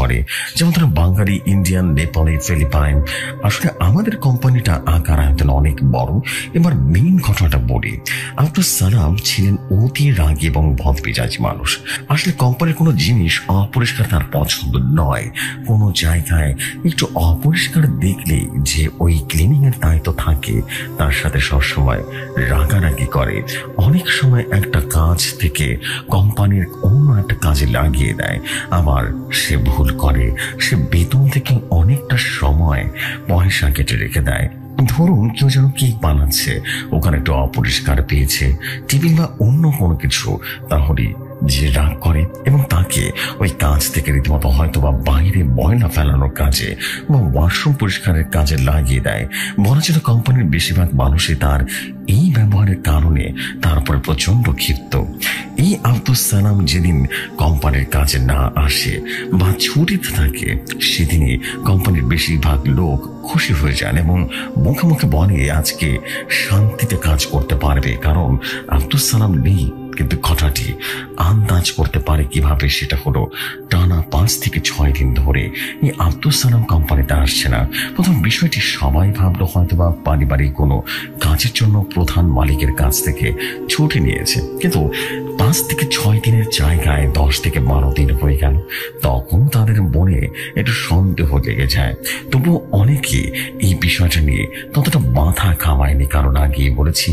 করে, যেমন ধরো বাঙালি, ইন্ডিয়ান, নেপালি, ফিলিপাইন। আসলে আমাদের কোম্পানিটা আকার আয়তনে অনেক বড়। এবার মেইন ঘটনাটা বলি। আব্দুস সালাম ছিলেন অতি রাগী এবং বদমেজাজি মানুষ। আসলে কোম্পানির কোনো জিনিস অপরিষ্কার তার পছন্দ নয়। কোনো জায়গায় একটু অপরিষ্কার দেখলে যে ওই ক্লিনিং এর দায়িত্ব থাকে তার সাথে সবসময় রাগারাগি করে। অনেক সময় একটা কাজ থেকে কোম্পানির অন্য একটা কাজে লাগিয়ে দেয়। আবার সে ভুল করে, সে বেতন থেকে অনেকটা সময় পয়সা কেটে রেখে দেয়। ধরুন কেউ যেন কেক বানাচ্ছে, ওখানে একটু অপরিষ্কার পেয়েছে টেবিল বা অন্য কোনো কিছু, তাহলে যে রাগ করে এবং তাকে ওই কাজ থেকে রীতিমতো হয়তো বা বাইরে ময়লা ফেলানোর কাজে বা ওয়াশরুম পরিষ্কারের কাজে লাগিয়ে দেয়। বলা ছিল কোম্পানির বেশিরভাগ মানুষই তার এই ব্যবহারের কারণে তার উপরে প্রচন্ড ক্ষিপ্ত। এই আব্দুস সালাম যেদিন কোম্পানির কাজে না আসে বা ছুটিতে থাকে, সেদিনই কোম্পানির বেশিরভাগ লোক খুশি হয়ে যান এবং মুখে মুখে বলে আজকে শান্তিতে কাজ করতে পারবে, কারণ আব্দুস সালাম নেই। কিন্তু ঘটনাটি আন্দাজ করতে পারে কিভাবে, সেটা হলো টানা 5 থেকে 6 দিন ধরে এই আব্দুস সালাম কোম্পানিতে আসছে না। প্রথম বিষয়টি সবাই ভাবলো হয়তো বা পারিবারিক কোনো কাজের জন্য প্রধান মালিকের কাছ থেকে ছুটি নিয়েছে, কিন্তু 5 থেকে 6 দিনের জায়গায় 10 থেকে 12 দিন হয়ে গেল। তখন তাদের মনে একটু সন্দেহ লেগে যায়। তবুও অনেকে এই বিষয়টা নিয়ে ততটা মাথা ঘামায়নি, কারণ আগিয়ে বলেছি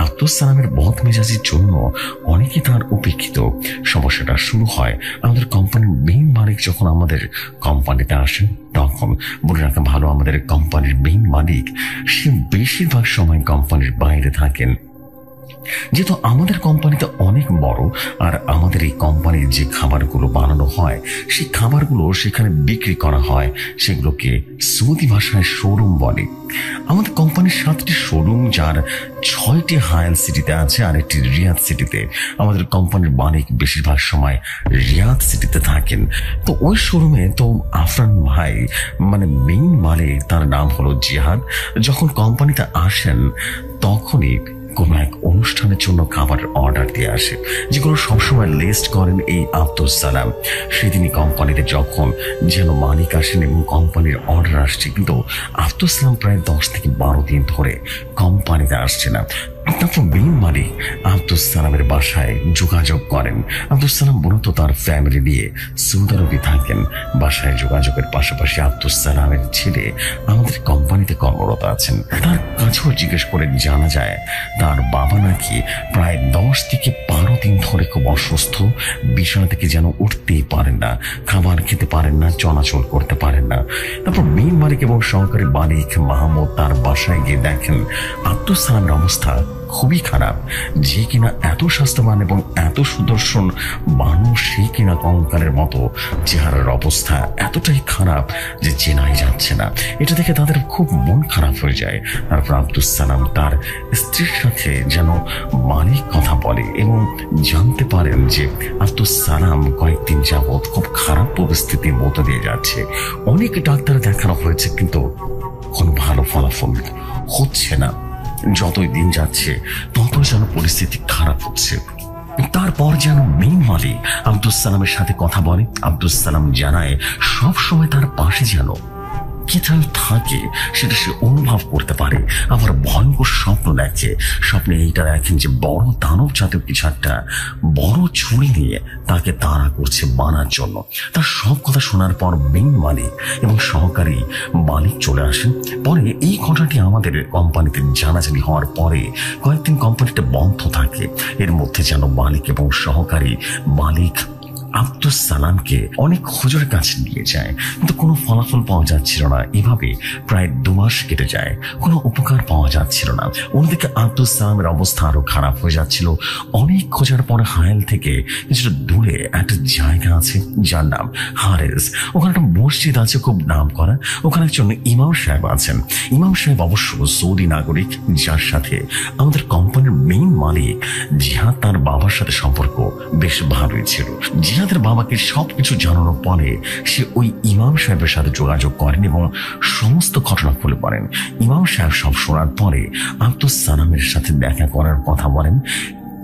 আব্দুস সালামের বদমেজাজির জন্য অনেকে তার উপেক্ষিত। সমস্যাটা শুরু হয় আমাদের কোম্পানির মেইন মালিক যখন আমাদের কোম্পানিতে আসেন। তখন বলে রাখা ভালো, আমাদের কোম্পানির মেইন মালিক সে বেশিরভাগ সময় কোম্পানির বাইরে থাকেন। যেহেতু আমাদের কোম্পানিতে অনেক বড় আর আমাদের এই কোম্পানির যে খাবারগুলো বানানো হয় সেই খাবারগুলো সেখানে বিক্রি করা হয়, সেগুলোকে সৌদি ভাষায় শোরুম বলে। আমাদের কোম্পানির 7টি শোরুম, যার 6টি হায়াল সিটিতে আছে আর একটি রিয়াদ সিটিতে। আমাদের কোম্পানির মালিক বেশিরভাগ সময় রিয়াদ সিটিতে থাকেন। তো ওই শোরুমে তো আফরান ভাই মানে মেইন মালিক, তার নাম হলো জিহাদ, যখন কোম্পানিতে আসেন তখনই কোনো এক অনুষ্ঠানের জন্য খাবারের অর্ডার দিয়ে আসে, যেগুলো সবসময় লিস্ট করেন এই আব্দুস সালাম। সেদিনই কোম্পানিতে যখন যেন মালিক আসেন এবং কোম্পানির অর্ডার আসছে, কিন্তু আব্দুস সালাম প্রায় 10 থেকে 12 দিন ধরে কোম্পানিতে আসছে না। তারপর মেইন মালিক আব্দুস সালামের বাসায় যোগাযোগ করেন। আব্দুস সালাম মূলত তার ফ্যামিলি নিয়ে সৌদি আরবে থাকেন। বাসায় যোগাযোগের পাশাপাশি আব্দুস সালামের ছেলে আমাদের কোম্পানিতে কর্মরত আছেন। তার কাছেও জিজ্ঞেস করে জানা যায় তার বাবা নাকি প্রায় 10 থেকে 12 দিন ধরে খুব অসুস্থ, বিছানা থেকে যেন উঠতেই পারেন না, খাবার খেতে পারেন না, চলাচল করতে পারেন না। তারপর মেইন মালিক এবং সহকারী মালিক মাহমুদ তার বাসায় গিয়ে দেখেন আব্দুস সালামের অবস্থা খুবই খারাপ। যে কিনা এত স্বাস্থ্যবান এবং এত সুদর্শন মানুষ, সেই কিনা কঙ্কালের মতো চেহারার অবস্থা এতটাই খারাপ যে চেনাই যাচ্ছে না। এটা দেখে তাদের খুব মন খারাপ হয়ে যায়। তারপর আব্দুস সালাম তার স্ত্রীর সাথে যেন মালিক কথা বলে এবং জানতে পারেন যে আব্দুস সালাম কয়েকদিন যাবৎ খুব খারাপ পরিস্থিতির মধ্যে দিয়ে যাচ্ছে। অনেক ডাক্তার দেখানো হয়েছে, কিন্তু কোনো ভালো ফলাফল হচ্ছে না। যতই দিন যাচ্ছে ততই যেন পরিস্থিতি খারাপ হচ্ছে। তারপর যেন মেইন মালিক আব্দুস সালামের সাথে কথা বলে। আব্দুস সালাম জানায় সব সময় তার পাশে যেন কে যেন থাকে, সেটা সে অনুভব করতে পারে। আবার ভয়ঙ্কর স্বপ্ন দেখে। স্বপ্নে এইটা দেখেন যে বড় দানব জাতীয় কিছু একটা বড় ছুরি নিয়ে তাকে তাড়া করছে মারার জন্য। তার সব কথা শোনার পর মেইন মালিক এবং সহকারী মালিক চলে আসেন। পরে এই ঘটনাটি আমাদের কোম্পানিতে জানাজানি হওয়ার পরে কয়েকদিন কোম্পানিটা বন্ধ থাকে। এর মধ্যে যেন মালিক এবং সহকারী মালিক আব্দুস সালামকে অনেক হুজুরের কাছে নিয়ে যায়, কিন্তু কোনো ফলাফল পাওয়া যাচ্ছিল না। এভাবে প্রায় 2 মাস কেটে যায়, কোনো উপকার পাওয়া যাচ্ছিল না। অন্যদিকে আব্দুস সালামের অবস্থা আরো খারাপ হয়ে যাচ্ছিল। অনেক খোঁজার পরে হায়াল থেকে কিছুটা দূরে একটা জায়গা আছে যার নাম হারেস। ওখানে একটা মসজিদ আছে খুব নাম করা। ওখানে একজন ইমাম সাহেব আছেন। ইমাম সাহেব অবশ্য সৌদি নাগরিক, যার সাথে আমাদের কোম্পানির মেইন মালিক জিহাদ তার বাবার সাথে সম্পর্ক বেশ ভালোই ছিল। জিহাদের বাবাকে সবকিছু জানানোর পরে সে ওই ইমাম সাহেবের সাথে যোগাযোগ করেন এবং সমস্ত ঘটনা খুলে পড়েন। ইমাম সাহেব সব শোনার পরে আব্দুস সালামের সাথে দেখা করার কথা বলেন।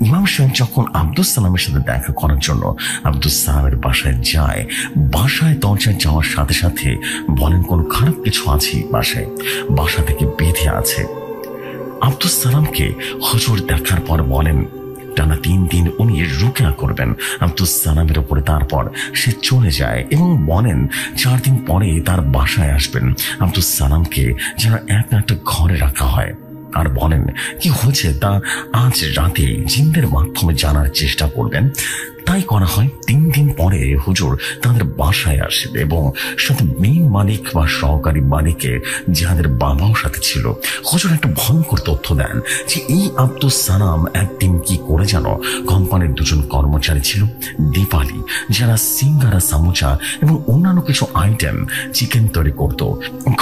ইমাম সাহেব যখন আব্দুস সালামের সাথে দেখা করার জন্য আব্দুস সালামের বাসায় যায়, বাসায় দরজায় যাওয়ার সাথে সাথে বলেন কোনো খারাপ কিছু আছে বাসায়, বাসা থেকে বেঁধে আছে। আব্দুস সালামকে হুজুর দেখার পর বলেন টানা 3 দিন উনি রুকিয়া করবেন আব্দুস সালামের উপরে। তারপর সে চলে যায় এবং বলেন 4 দিন পরে তার বাসায় আসবেন। আব্দুস সালামকে যেন একটা ঘরে রাখা হয় আর বলেন কি হয়েছে তা আজ রাতে জিনদের মাধ্যমে জানার চেষ্টা করবেন। তাই করা হয়। 3 দিন পরে হুজুর তাদের বাসায় আসেন এবং সাথে মেইন মালিক বা সহকারী মালিকের যাদের বাবাও সাথে ছিল। হুজুর একটা ভয়ঙ্কর তথ্য দেন যে এই আব্দুস সালাম একদিন কি করে যেন কোম্পানির 2 জন কর্মচারী ছিল দীপালি, যারা সিঙ্গারা, সামোসা এবং অন্যান্য কিছু আইটেম চিকেন তৈরি করত।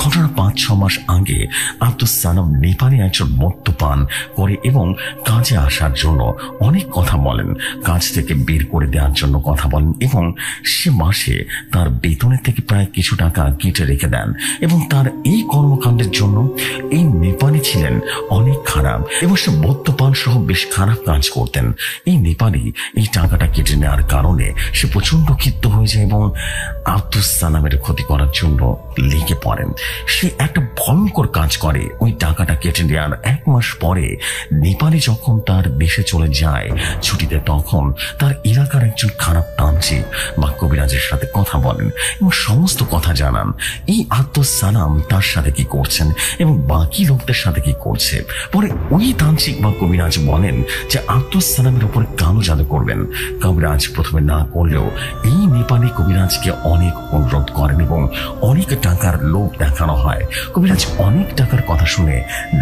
ঘটনা 5-6 মাস আগে আব্দুস সালাম নেপালি একজন মদ্যপান করে এবং কাজে আসার জন্য অনেক কথা বলেন, কাজ থেকে বের করে দেওয়ার জন্য কথা বলেন এবং সে মাসে তার বেতনের থেকে প্রায় কিছু টাকা কেটে রেখে দেন এবং তার এই কর্মকাণ্ডের জন্য এই নেপালি ছিলেন অনেক খারাপ এবং সে মদ্যপান সহ বেশ খারাপ কাজ করতেন। এই নেপালি এই টাকাটা কেটে নেওয়ার কারণে সে প্রচন্ড ক্ষিপ্ত হয়ে যায় এবং আব্দুস সালামের ক্ষতি করার জন্য লেগে পড়েন। সে একটা ভয়ঙ্কর কাজ করে। ওই টাকাটা কেটে নেওয়ার 1 মাস পরে নেপালি যখন তার দেশে চলে যায় ছুটিতে, তখন তার এলাকার একজন খারাপ তান্ত্রিক বা কবিরাজের সাথে কথা বলেন এবং সমস্ত কথা জানান এই আব্দুস সালাম তার সাথে কি করছেন এবং বাকি লোকদের সাথে কি করছে। পরে ওই তান্ত্রিক বা কবিরাজ বলেন যে আব্দুস সালামের উপরে কালো জাদু করবেন। কবিরাজ প্রথমে না করলেও এই নেপালি কবিরাজকে অনেক অনুরোধ করেন এবং অনেক টাকার লোভ দেখানো হয়। কবিরাজ অনেক টাকার কথা শুনে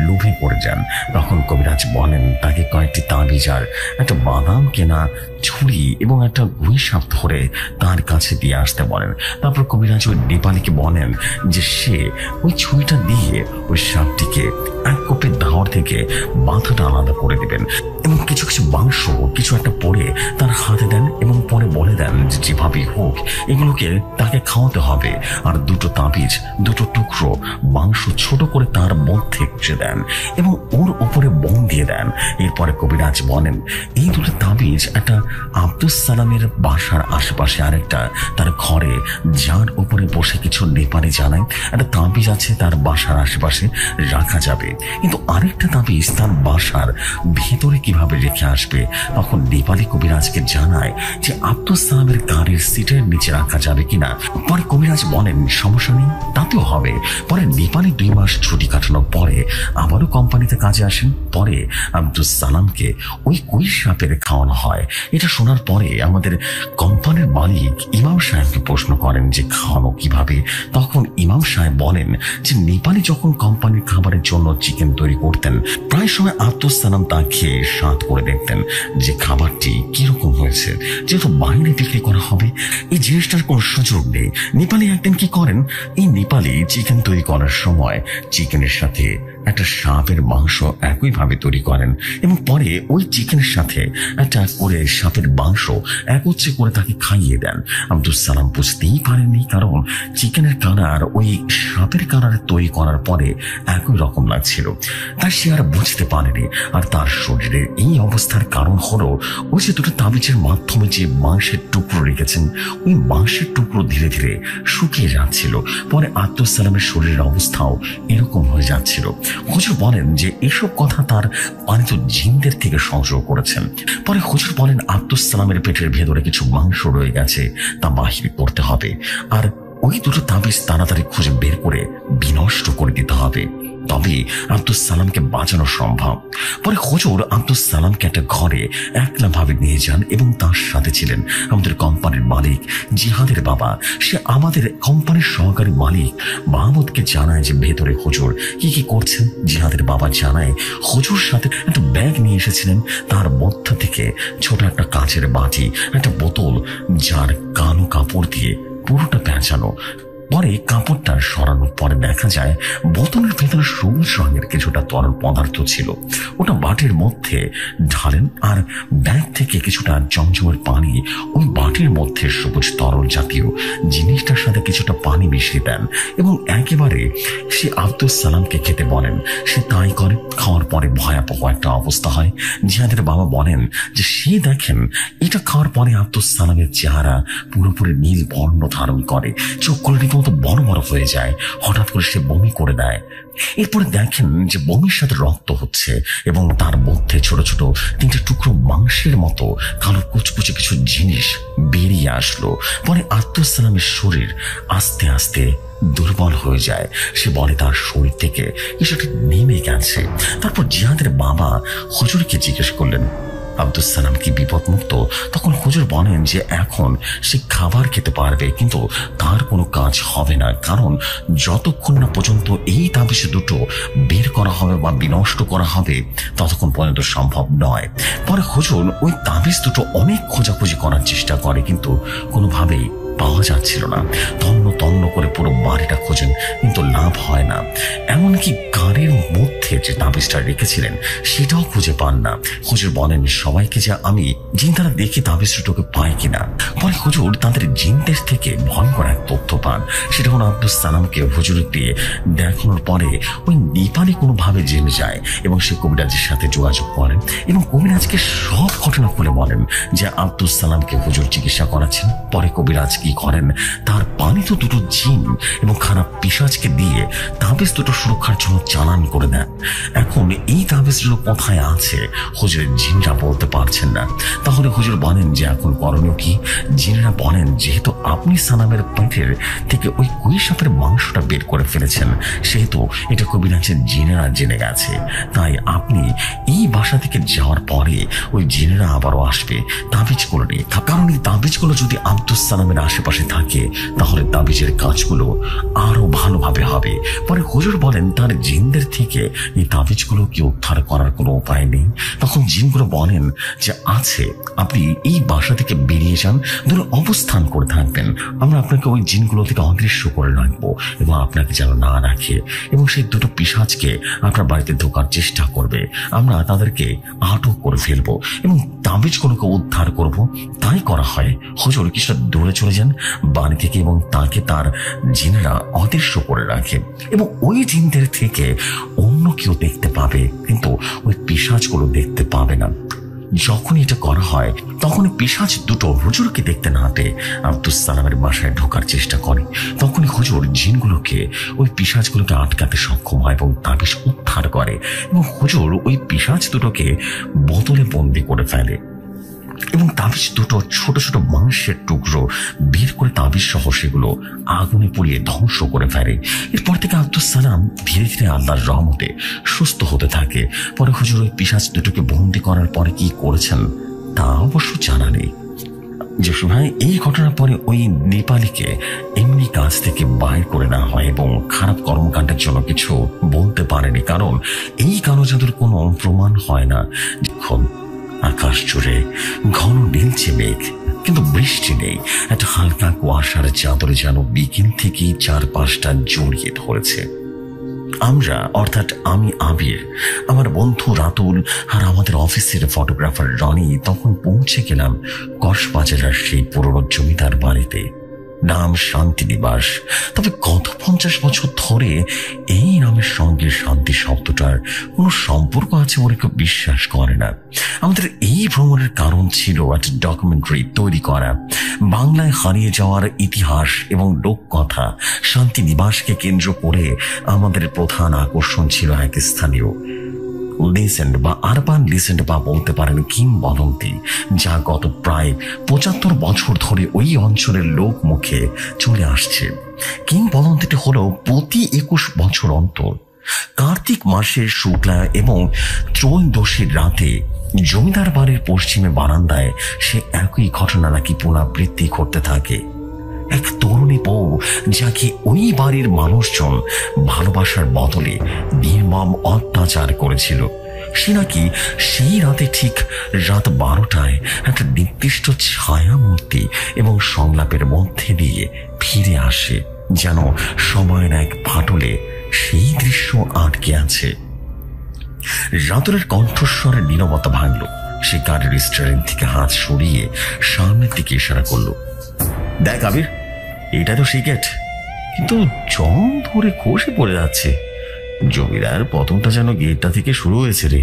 লোভে পড়ে যান। তখন কবিরাজ বলেন তাকে কয়েকটি তাবিজ আর একটা বাদাম কেনা ছুরি এবং একটা গুই সাপ ধরে তার কাছে দিয়ে আসতে বলেন। তারপর কবিরাজ ওই নেপালিকে বলেন যে সে ওই ছুরিটা দিয়ে ওই সাপটিকে এক কোপের ধাওয়ার থেকে মাথাটা আলাদা করে দিবেন এবং কিছু কিছু মাংস কিছু একটা পরে তার হাতে দেন এবং পরে বলে দেন যে যেভাবেই হোক এগুলোকে তাকে খাওয়াতে হবে। আর 2টো তাবিজ 2টো টুকরো মাংস ছোট করে তার মধ্যে গুঁজে দেন এবং ওর উপরে বোম দিয়ে দেন। এরপরে কবিরাজ বলেন এই 2টো তাবিজ একটা আব্দুস সালামের বাসার আশেপাশে, আরেকটা তার ঘরে যার উপরে বসে কিছু নেপালি জানায় একটা তাবিজ আছে তার বাসার আশেপাশে রাখা যাবে, কিন্তু আরেকটা তাবিজ তার বাসার ভেতরে কিভাবে রেখে আসবে। তখন নেপালি কবিরাজকে জানায় যে আব্দুস সালামের গাড়ির সিটের নিচে রাখা যাবে কিনা। পরে কবিরাজ বলেন সমস্যা নেই, তাতেও হবে। পরে নেপালি 2 মাস ছুটি কাটানোর পরে আবারও কোম্পানিতে কাজে আসেন। পরে আব্দুস সালামকে ওই কুইর সাপের খাওয়ানো হয়। এটা শোনার পরে আমাদের কোম্পানির মালিক ইমাম সাহেবকে প্রশ্ন করেন যে খাওয়ানো কিভাবে। তখন ইমাম সাহেব বলেন যে নেপালি যখন কোম্পানির খাবারের জন্য চিকেন তৈরি করতেন প্রায় সময় আব্দুস সালাম তা খেয়ে স্বাদ করে দেখতেন যে খাবারটি কিরকম হয়েছে। যেহেতু বাইরে বিক্রি করা হবে এই জিনিসটার কোনো সুযোগ নেই। নেপালি একদিন কি করেন, এই নেপালি চিকেন তৈরি করার সময় চিকেনের সাথে একটা সাপের মাংস একইভাবে তৈরি করেন এবং পরে ওই চিকেনের সাথে একটা করে সাপের মাংস একত্রে করে তাকে খাইয়ে দেন। আব্দুস সালাম বুঝতেই পারেননি, কারণ চিকেনের কালার ওই সাপের কালারে তৈরি করার পরে একই রকম লাগছিল, তাই সে আর বুঝতে পারেনি। আর তার শরীরের এই অবস্থার কারণ হলো ওই যে 2টো তাবিজের মাধ্যমে যে মাংসের টুকরো রেখেছেন ওই মাংসের টুকরো ধীরে ধীরে শুকিয়ে যাচ্ছিল। পরে আব্দুস সালামের শরীরের অবস্থাও এরকম হয়ে যাচ্ছিল। হুজুর বলেন যে এসব কথা তার পালিত জিনদের থেকে সংগ্রহ করেছেন। পরে হুজুর বলেন আব্দুস সালামের পেটের ভেতরে কিছু মাংস রয়ে গেছে, তা বাহির করতে হবে আর ওই 2টো তাবিজ তাড়াতাড়ি খুঁজে বের করে বিনষ্ট করে দিতে হবে, তবে আব্দুস সালামকে বাঁচানো সম্ভব। পরে হুজুর আব্দুস সালামকে একটা ঘরে একলা ভাবে নিয়ে যান এবং তার সাথে ছিলেন আমাদের কোম্পানির মালিক জিহাদের বাবা। সে আমাদের কোম্পানির সহকারী মালিক মাহমুদকে জানায় যে ভেতরে হুজুর কি কি করছেন। জিহাদের বাবা জানায় হুজুর সাথে একটা ব্যাগ নিয়ে এসেছিলেন, তার মধ্য থেকে ছোট একটা কাচের বাটি, একটা বোতল যার কালো কাপড় দিয়ে পুরোটা পেঁচানো, পরে কাপড়টা সরানোর পরে দেখা যায় বোতলের ভেতরে সবুজ রঙের কিছুটা তরল পদার্থ ছিল। ওটা বাটির মধ্যে ঢালেন আর ব্যাগ থেকে কিছুটা জমজমের পানি ওই বাটির মধ্যে সবুজ তরল জাতীয় জিনিসটার সাথে কিছুটা পানি মিশিয়ে দেন এবং একেবারে সে আব্দুস সালামকে খেতে বলেন। সে তাই করে। খাওয়ার পরে ভয়াবহ একটা অবস্থা হয়। জিহাদের বাবা বলেন যে সে দেখেন এটা খাওয়ার পরে আব্দুস সালামের চেহারা পুরোপুরি নীল বর্ণ ধারণ করে, চোখগুলো রীতিমতো বড় বড় হয়ে যায়। হঠাৎ করে সে বমি করে দেয়। এরপরে দেখেন যে বমির সাথে রক্ত হচ্ছে এবং তার মধ্যে ছোট ছোট 3টে টুকরো মাংসের মতো কালো কুচকুচে কিছু জিনিস বেরিয়ে আসলো। পরে আব্দুস সালামের শরীর আস্তে আস্তে দুর্বল হয়ে যায়। সে বলে তার শরীর থেকে কিছুটা নেমে গেছে। তারপর জিহাদের বাবা হুজুরকে জিজ্ঞেস করলেন আব্দুস সালাম কি বিপদমুক্ত? তখন হুজুর বলেন যে এখন সে খাবার খেতে পারবে, কিন্তু তার কোনো কাজ হবে না, কারণ যতক্ষণ না পর্যন্ত এই তাবিজ দুটো বের করা হবে বা বিনষ্ট করা হবে ততক্ষণ পর্যন্ত সম্ভব নয়। পরে হুজুর ওই তাবিজ দুটো অনেক খোঁজাখুঁজি করার চেষ্টা করে, কিন্তু কোনোভাবেই পাওয়া যাচ্ছিল না। তন্ন তন্ন করে পুরো বাড়িটা খোঁজেন, কিন্তু লাভ হয় না। এমনকি গাড়ির মধ্যে যে তাবিজটা রেখেছিলেন সেটাও খুঁজে পান না। হুজুর বলেন সবাইকে যে আমি জিন দ্বারা দেখি তাবিজ দুটোকে পাই কিনা। পরে হুজুর তাদের জিনদের থেকে ভয়ঙ্কর এক তথ্য পান। সেটা হলো আব্দুস সালামকে হুজুর দিয়ে দেখানোর পরে ওই নেপালি কোনোভাবে জেনে যায় এবং সে কবিরাজের সাথে যোগাযোগ করেন এবং কবিরাজকে সব ঘটনা খুলে বলেন যে আব্দুস সালামকে হুজুর চিকিৎসা করাচ্ছেন। পরে কবিরাজ কি করেন, তার পানিতে 2টো জিন এবং খারাপ পিশাচকে দিয়ে তাবিজ দুটো সুরক্ষার জন্য চালান করে দেন। এখন এই তাবিজগুলো কোথায় আছে হুজুরের জিনরা বলতে পারছেন না। তাহলে হুজুর বলেন যে এখন করণীয় কি? জিনরা বলেন যেহেতু আপনি সালামের পেটের থেকে ওই কুই সাপের মাংসটা বের করে ফেলেছেন, সেহেতু এটা কবিরাজের জিনেরা জেনে গেছে। তাই আপনি এই বাসা থেকে যাওয়ার পরে ওই জিনেরা আবারও আসবে তাবিজ করে নিয়ে। কারণ এই তাবিজগুলো যদি আব্দুস সালামের আশেপাশে থাকে তাহলে তাবিজের কাজগুলো আরো ভালোভাবে হবে। পরে হুজুর বলেন তার জিনদের থেকে এই তাবিজগুলো কি উদ্ধার করার কোনো উপায় নেই? তখন জিনগুলো বলেন যে আছে, আপনি এই বাসা থেকে বেরিয়ে যান, ধরে অবস্থান করে থাকবেন, আমরা আপনাকে ওই জিনগুলো থেকে অদৃশ্য করে রাখবো এবং আপনাকে যেন না রাখে এবং সেই 2টো পিশাচকে আপনার বাড়িতে ঢোকার চেষ্টা করবে। আমরা তাদেরকে আটক করে ফেলবো এবং তাবিজগুলোকে উদ্ধার করব। তাই করা হয়। হুজুর কিছুটা দূরে চলে যান বাড়ি থেকে এবং তাকে তার জিনেরা অদৃশ্য করে রাখে এবং ওই জিনদের থেকে অন্য কেউ দেখতে পাবে, কিন্তু ওই পিশাচগুলো দেখতে পাবে না। যখন এটা করা হয় তখন পিশাচ দুটো হুজুরকে দেখতে না পেয়ে আব্দুস সালামের বাসায় ঢোকার চেষ্টা করে। তখনই হুজুর জিনগুলোকে ওই পিশাচগুলোকে আটকাতে সক্ষম হয় এবং তাবিজ উদ্ধার করে এবং হুজুর ওই পিশাচ দুটোকে বোতলে বন্দি করে ফেলে এবং তাবিজ দুটো ছোট ছোট মাংসের টুকরো বের করে তাবিজ সহ সেগুলো আগুনে পুড়িয়ে ধ্বংস করে ফেলে। এরপর থেকে আব্দুস সালাম ধীরে ধীরে আল্লাহর রহমতে সুস্থ হতে থাকে। পরে হুজুর ওই পিশাচ দুটোকে বন্দি করার পরে কি করেছেন তা অবশ্য জানা নেই। যশু ভাই, এই ঘটনার পরে ওই নেপালিকে এমনি কাজ থেকে বাইর করে নেওয়া হয় এবং খারাপ কর্মকাণ্ডের জন্য কিছু বলতে পারেনি, কারণ এই কালো জাদুর কোনো প্রমাণ হয় না। যখন আকাশ জুড়ে ঘন নীলচে মেঘ, কিন্তু বৃষ্টি নেই, একটা হালকা কুয়াশার চাদরে যেন বিকেল থেকেই চারপাশটা জড়িয়ে ধরেছে। আমরা অর্থাৎ আমি, আবির, আমার বন্ধু রাতুল আর আমাদের অফিসের ফটোগ্রাফার রনি তখন পৌঁছে গেলাম কক্সবাজারের সেই পুরনো জমিদার বাড়িতে। নাম শান্তিনিবাস। তবে গত 50 বছর ধরে এই নামের সঙ্গে শান্তি শব্দটার কোনো সম্পর্ক আছে বলে কেউ বিশ্বাস করে না। আমাদের এই ভ্রমণের কারণ ছিল একটা ডকুমেন্টারি তৈরি করা। বাংলায় হারিয়ে যাওয়ার ইতিহাস এবং লোককথা শান্তিনিবাসকে কেন্দ্র করে আমাদের প্রধান আকর্ষণ ছিল এক স্থানীয় লিজেন্ড বা আরবান লিজেন্ড বা বলতে পারেন কিংবদন্তি, যা গত প্রায় 75 বছর ধরে ওই অঞ্চলের লোক মুখে চলে আসছে। কিংবদন্তিটি হলো প্রতি 21 বছর অন্তর কার্তিক মাসের শুক্লা এবং ত্রয়োদশীর রাতে জমিদার বাড়ির পশ্চিমে বারান্দায় সে একই ঘটনা নাকি পুনরাবৃত্তি করতে থাকে। এক তরুণী বউ যাকে ওই বাড়ির মানুষজন ভালোবাসার বদলে নির্মম অত্যাচার করেছিল, সে নাকি সেই রাতে ঠিক রাত 12টায় একটা নির্দিষ্ট ছায়া মূর্তি এবং সংলাপের মধ্যে দিয়ে ফিরে আসে। যেন সময়ের এক ফাটলে সেই দৃশ্য আটকে আছে। রাতুলের কণ্ঠস্বরে নীরবতা ভাঙল। সে গাড়ির স্টিয়ারিং থেকে হাত সরিয়ে সামনের দিকে ইশারা করলো। দেখ আবির, এটা তো সেই গেট, কিন্তু জং ধরে খসে পড়ে যাচ্ছে। জমিদার প্রথমটা যেন গেটটা থেকে শুরু হয়েছে রে।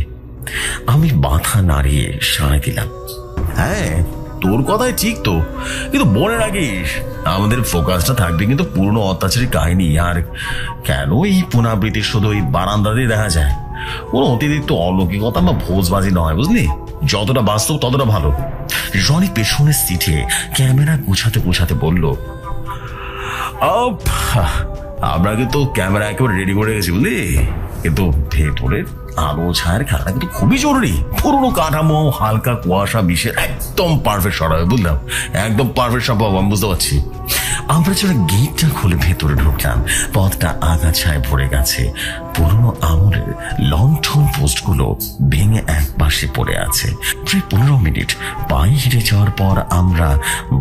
আমি মাথা নাড়িয়ে সাড়ে দিলাম, হ্যাঁ তোর কথাই ঠিক তো, কিন্তু মনে রাখিস আমাদের ফোকাসটা থাকবে কিন্তু পুরনো অত্যাচারী কাহিনী। আর কেন এই পুনরাবৃত্তি শুধু এই বারান্দাতেই দেখা যায়? কোনো অতিরিক্ত অলৌকিকতা বা ভোজবাজি নয়, বুঝলি? যতটা বাস্তব ততটা ভালো। রনি পেছনের সিটে ক্যামেরা গুছাতে গুছাতে বলল, আমরা কিন্তু ক্যামেরা একেবারে রেডি করে গেছি, বুঝলি? কিন্তু ভেতরের আলো ছায়ার খেলাটা কিন্তু খুবই জরুরি। পুরোনো কাঠামো, হালকা কুয়াশা, বিষের একদম পারফেক্ট শট হবে, বুঝলাম? একদম পারফেক্ট শট পাবো, আমি বুঝতে পারছি। আমরা যারা গেটটা খুলে ভেতরে ঢুকলাম, পথটা আগাছায় ভরে গেছে। পুরোনো আমলের লণ্ঠন পোস্টগুলো ভেঙে এক পাশে পড়ে আছে। প্রায় 15 মিনিট পায়ে হেঁটে যাওয়ার পর আমরা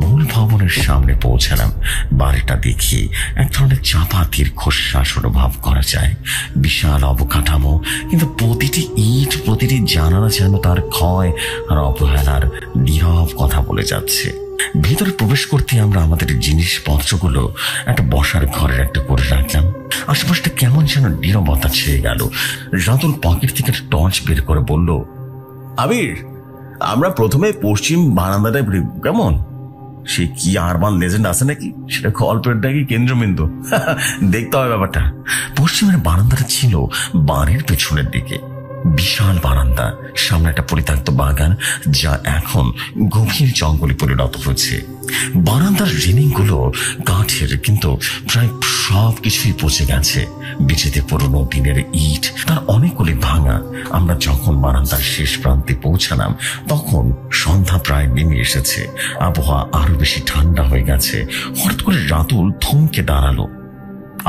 মূল ভবনের সামনে পৌঁছালাম। বাড়িটা দেখে এক ধরনের চাপা দীর্ঘশ্বাস অনুভব করা যায়। বিশাল অবকাঠামো, কিন্তু প্রতিটি ইট, প্রতিটি জানালা যেন তার ক্ষয় আর অবহেলার নীরব কথা বলে যাচ্ছে। ভেতরে প্রবেশ করতে আমরা আমাদের জিনিসপত্রগুলো একটা বসার ঘরের একটা করে রাখলাম। আশেপাশটা কেমন যেন নীরবতা ছেয়ে গেল। রাতুল পকেট থেকে একটা টর্চ বের করে বলল, আবির, আমরা প্রথমে পশ্চিম বারান্দাটায় কেমন? সে কি আরবান লেজেন্ড আছে নাকি? সেটা গল্পের নাকি কেন্দ্রবিন্দু? দেখতে হবে ব্যাপারটা। পশ্চিমের বারান্দাটা ছিল বাড়ির পেছনের দিকে। বিশাল বারান্দা, সামনে একটা পরিত্যক্ত বাগান যা এখন গভীর জঙ্গলে পরিণত হয়েছে। বারান্দার রেলিং গুলো কাঠের, কিন্তু প্রায় সব কিছুই পচে গেছে। বিচেতে পুরোনো দিনের ইট, তার অনেকগুলি ভাঙা। আমরা যখন বারান্দার শেষ প্রান্তে পৌঁছালাম তখন সন্ধ্যা প্রায় নেমে এসেছে। আবহাওয়া আরো বেশি ঠান্ডা হয়ে গেছে। হঠাৎ করে রাতুল থমকে দাঁড়ালো।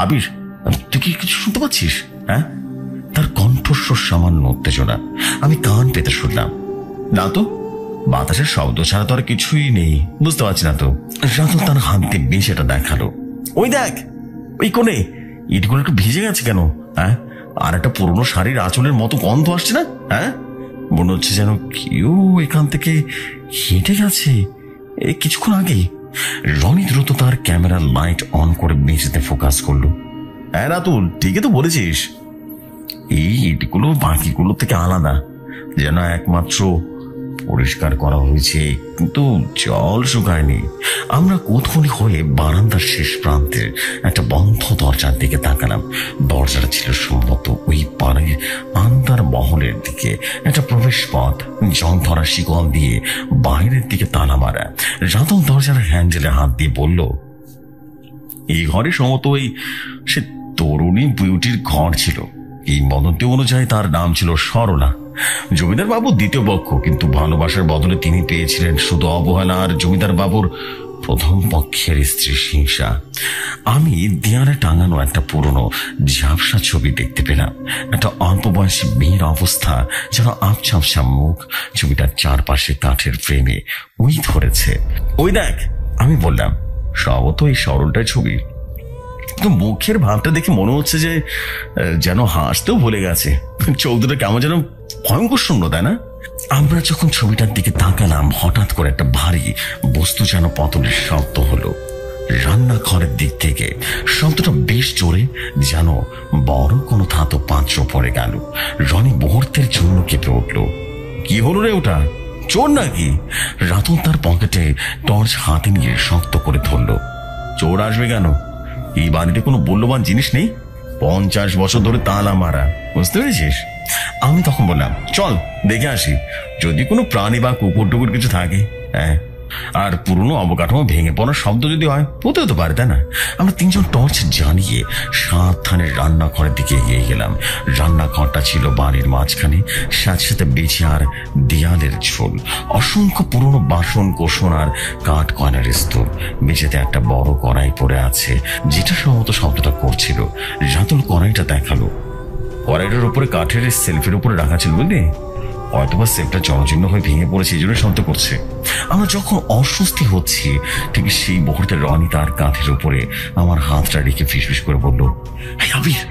আবির, তুই কি কিছু শুনতে পাচ্ছিস? হ্যাঁ? তার কণ্ঠস্বর সামান্য উত্তেজনা। আমি কান পেতে শুনলাম। না তো, বাতাসের শব্দ ছাড়া তো আর কিছুই নেই। বুঝতে পারছি না তো। রাতুল তার হাত দিয়ে বেশিটা দেখালো। ওই দেখ, ওই কোণে ইটগুলো একটু ভিজে গেছে কেন? হ্যাঁ, আর একটা পুরোনো শাড়ির আঁচলের মতো গন্ধ আসছে না? হ্যাঁ, মনে হচ্ছে যেন কেউ এখান থেকে হেঁটে গেছে কিছুক্ষণ আগে। রনি দ্রুত তার ক্যামেরার লাইট অন করে মেঝেতে ফোকাস করলো। হ্যাঁ রাতুল, ঠিকই তো বলেছিস। এই ইটগুলো বাকিগুলো থেকে আলাদা, যেন একমাত্র পরিষ্কার করা হয়েছে, কিন্তু জল শুকায়নি। আমরা কৌতূহলী হয়ে বারান্দার শেষ প্রান্তের একটা বন্ধ দরজার দিকে তাকালাম। দরজাটা ছিল সম্ভবত ওই পাড়ের আন্দার মহলের দিকে একটা প্রবেশ পথ, জং ধরা শিকল দিয়ে বাইরের দিকে তালা মারা। রাতুল দরজার হ্যান্ডেলে হাত দিয়ে বলল, এই ঘরে সম্ভবত ওই সে তরুণী বিউটির ঘর ছিল। এই বদন্তি অনুযায়ী তার নাম ছিল সরলা। জমিদার বাবুর দ্বিতীয় পক্ষ, কিন্তু ভালোবাসার বদলে তিনি পেয়েছিলেন শুধু অবহেলা আর জমিদার বাবুর প্রথম পক্ষের স্ত্রী হিংসা। আমি দেয়ালে টাঙানো একটা পুরনো ঝাপসা ছবি দেখতে পেলাম। একটা অল্প বয়সী মেয়ের অবস্থা, যেন আবঝাপসা মুখ, ছবিটার চারপাশে কাঠের ফ্রেমে ওই ধরেছে। ওই দেখ, আমি বললাম, সম্ভবত এই সরলটার ছবি। কিন্তু মুখের ভাবটা দেখে মনে হচ্ছে যে যেন হাসতেও ভুলে গেছে। চোখ দুটো কেমন যেন ভয়ঙ্কর শূন্য, তাই না? আমরা যখন ছবিটার দিকে তাকালাম, হঠাৎ করে একটা ভারী বস্তু যেন পতনের শব্দ হলো। রান্নাঘরের দিক থেকে শব্দটা বেশ জোরে, যেন বড় কোনো ধাতব পাত্র পড়ে গেল। রনি মুহূর্তের জন্য কেঁপে উঠল। কি হলো রে, ওটা চোর নাকি? রাতুল তার পকেটে টর্চ হাতে নিয়ে শক্ত করে ধরল। চোর আসবে কেন? এই বাড়িতে কোনো মূল্যবান জিনিস নেই। 50 বছর ধরে তালা মারা, বুঝতে পেরেছিস? আমি তখন বললাম, চল দেখে আসি, যদি কোনো প্রাণী বা কুকুর টুকুর কিছু থাকে। হ্যাঁ, আর পুরনো অবকাঠামো ভেঙে পড়ার শব্দ যদি হয়, হতেও তো পারে, তাই না? আমরা তিনজন টর্চ জ্বালিয়ে সাবধানে রান্নাঘরের দিকে এগিয়ে গেলাম। রান্নাঘরটা ছিল বাড়ির মাঝখানে, সাথে সাথে বেঁচে আর দেয়ালের ঝোল, অসংখ্য পুরনো বাসন কোসন আর কাঠ কয়নার স্তূপ। মেঝেতে একটা বড় কড়াই পড়ে আছে, যেটা সম্ভবত শব্দটা করছিল। রাতুল কড়াইটা দেখালো। কড়াইটার উপরে কাঠের সেলফের উপরে রাখা ছিল, বুঝলি? হয়তোবা সেফটা জনজীর্ণ হয়ে ভেঙে পড়েছে, এই জন্য শব্দ করছে। আমরা যখন অস্বস্তি হচ্ছি ঠিক সেই মুহূর্তে রনি তার কাঁধের উপরে আমার হাতটা রেখে ফিসফিস করে বলল, আবির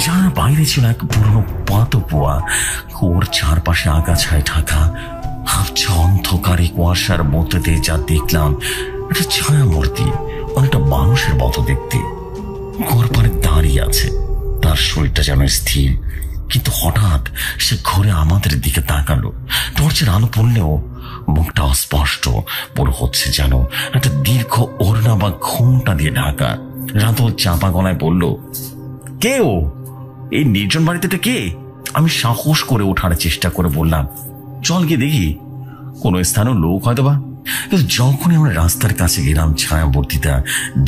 জানার বাইরে ছিল এক পুরনো পাতকুয়া। ওর চারপাশে আগাছায় ঢাকা হাফছা অন্ধকারে কুয়াশার মধ্যে দিয়ে যা দেখলাম একটা ছায়ামূর্তি, অনেকটা মানুষের মতো দেখতে। ঘর পাড়ে দাঁড়িয়ে আছে, তার শরীরটা যেন স্থির, কিন্তু হঠাৎ সে ঘুরে আমাদের দিকে তাকালো। টর্চের আলো পড়লেও মুখটা অস্পষ্ট, বড় হচ্ছে যেন একটা দীর্ঘ ওড়না বা ঘোমটা দিয়ে ঢাকা। রাতুল চাপা গলায় বলল, কে ও? এই নির্জন বাড়িতে কে? আমি সাহস করে ওঠার চেষ্টা করে বললাম, চল গিয়ে দেখি, কোনো স্থানীয় লোক হয়তো বা। কিন্তু যখনই আমরা রাস্তার কাছে গেলাম, ছায়াবর্তিতা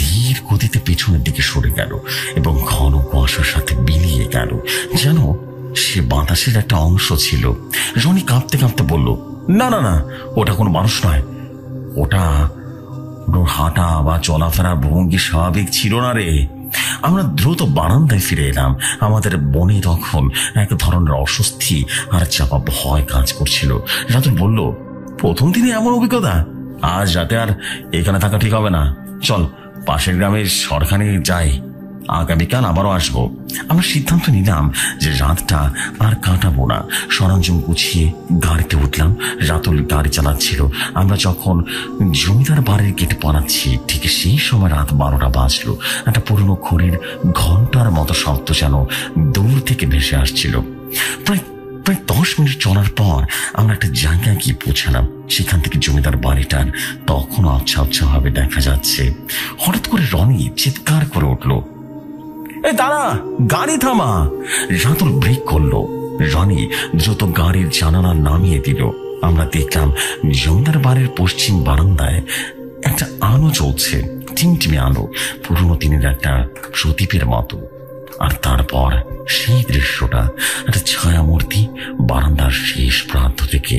ধীর গতিতে পেছনের দিকে সরে গেল এবং ঘন কুয়াশার সাথে মিলিয়ে গেল, যেন সে বাতাসের একটা অংশ ছিল। রনি কাঁপতে কাঁপতে বলল, না না না, ওটা কোনো মানুষ নয়, ওটা হাঁটা বা চলাফেরার ভঙ্গি স্বাভাবিক ছিল না রে। আমরা দ্রুত বারান্দায় ফিরে এলাম। আমাদের মনে তখন এক ধরনের অস্বস্তি আর চাপা ভয় কাজ করছিল। রাতুল বলল, প্রথম দিনে এমন অভিজ্ঞতা? আজ রাতে আর এখানে থাকা ঠিক হবে না, চল পাশের গ্রামের সরখানে যাই, আগামীকাল আবারও আসবো। আমরা সিদ্ধান্ত নিলাম যে রাতটা আর কাটাবো না। সরঞ্জাম গুছিয়ে গাড়িতে উঠলাম। রাতুল গাড়ি চালাচ্ছিল। আমরা যখন জমিদার বাড়ির গেটে পড়াচ্ছি ঠিক সেই সময় রাত 12টা বাজলো। একটা পুরনো ঘড়ির ঘন্টার মতো শব্দ যেন দূর থেকে ভেসে আসছিল। প্রায় 10 মিনিট চলার পর আমরা একটা জায়গায় গিয়ে পৌঁছালাম। সেখান থেকে জমিদার বাড়িটার তখনও আবছা আবছা ভাবে দেখা যাচ্ছে। হঠাৎ করে রনি চিৎকার করে উঠলো, এই দাঁড়া, গাড়ি থামা। রাতুল ব্রেক করলো। রনি দ্রুত গাড়ির জানালা নামিয়ে দিল। আমরা দেখলাম জমিদার বাড়ির পশ্চিম বারান্দায় একটা আলো জ্বলছে, টিমটিমে আলো, পুরনো দিনের একটা প্রদীপের মতো। আর তারপর সেই দৃশ্যটা, একটা ছায়ামূর্তি বারান্দার শেষ প্রান্ত থেকে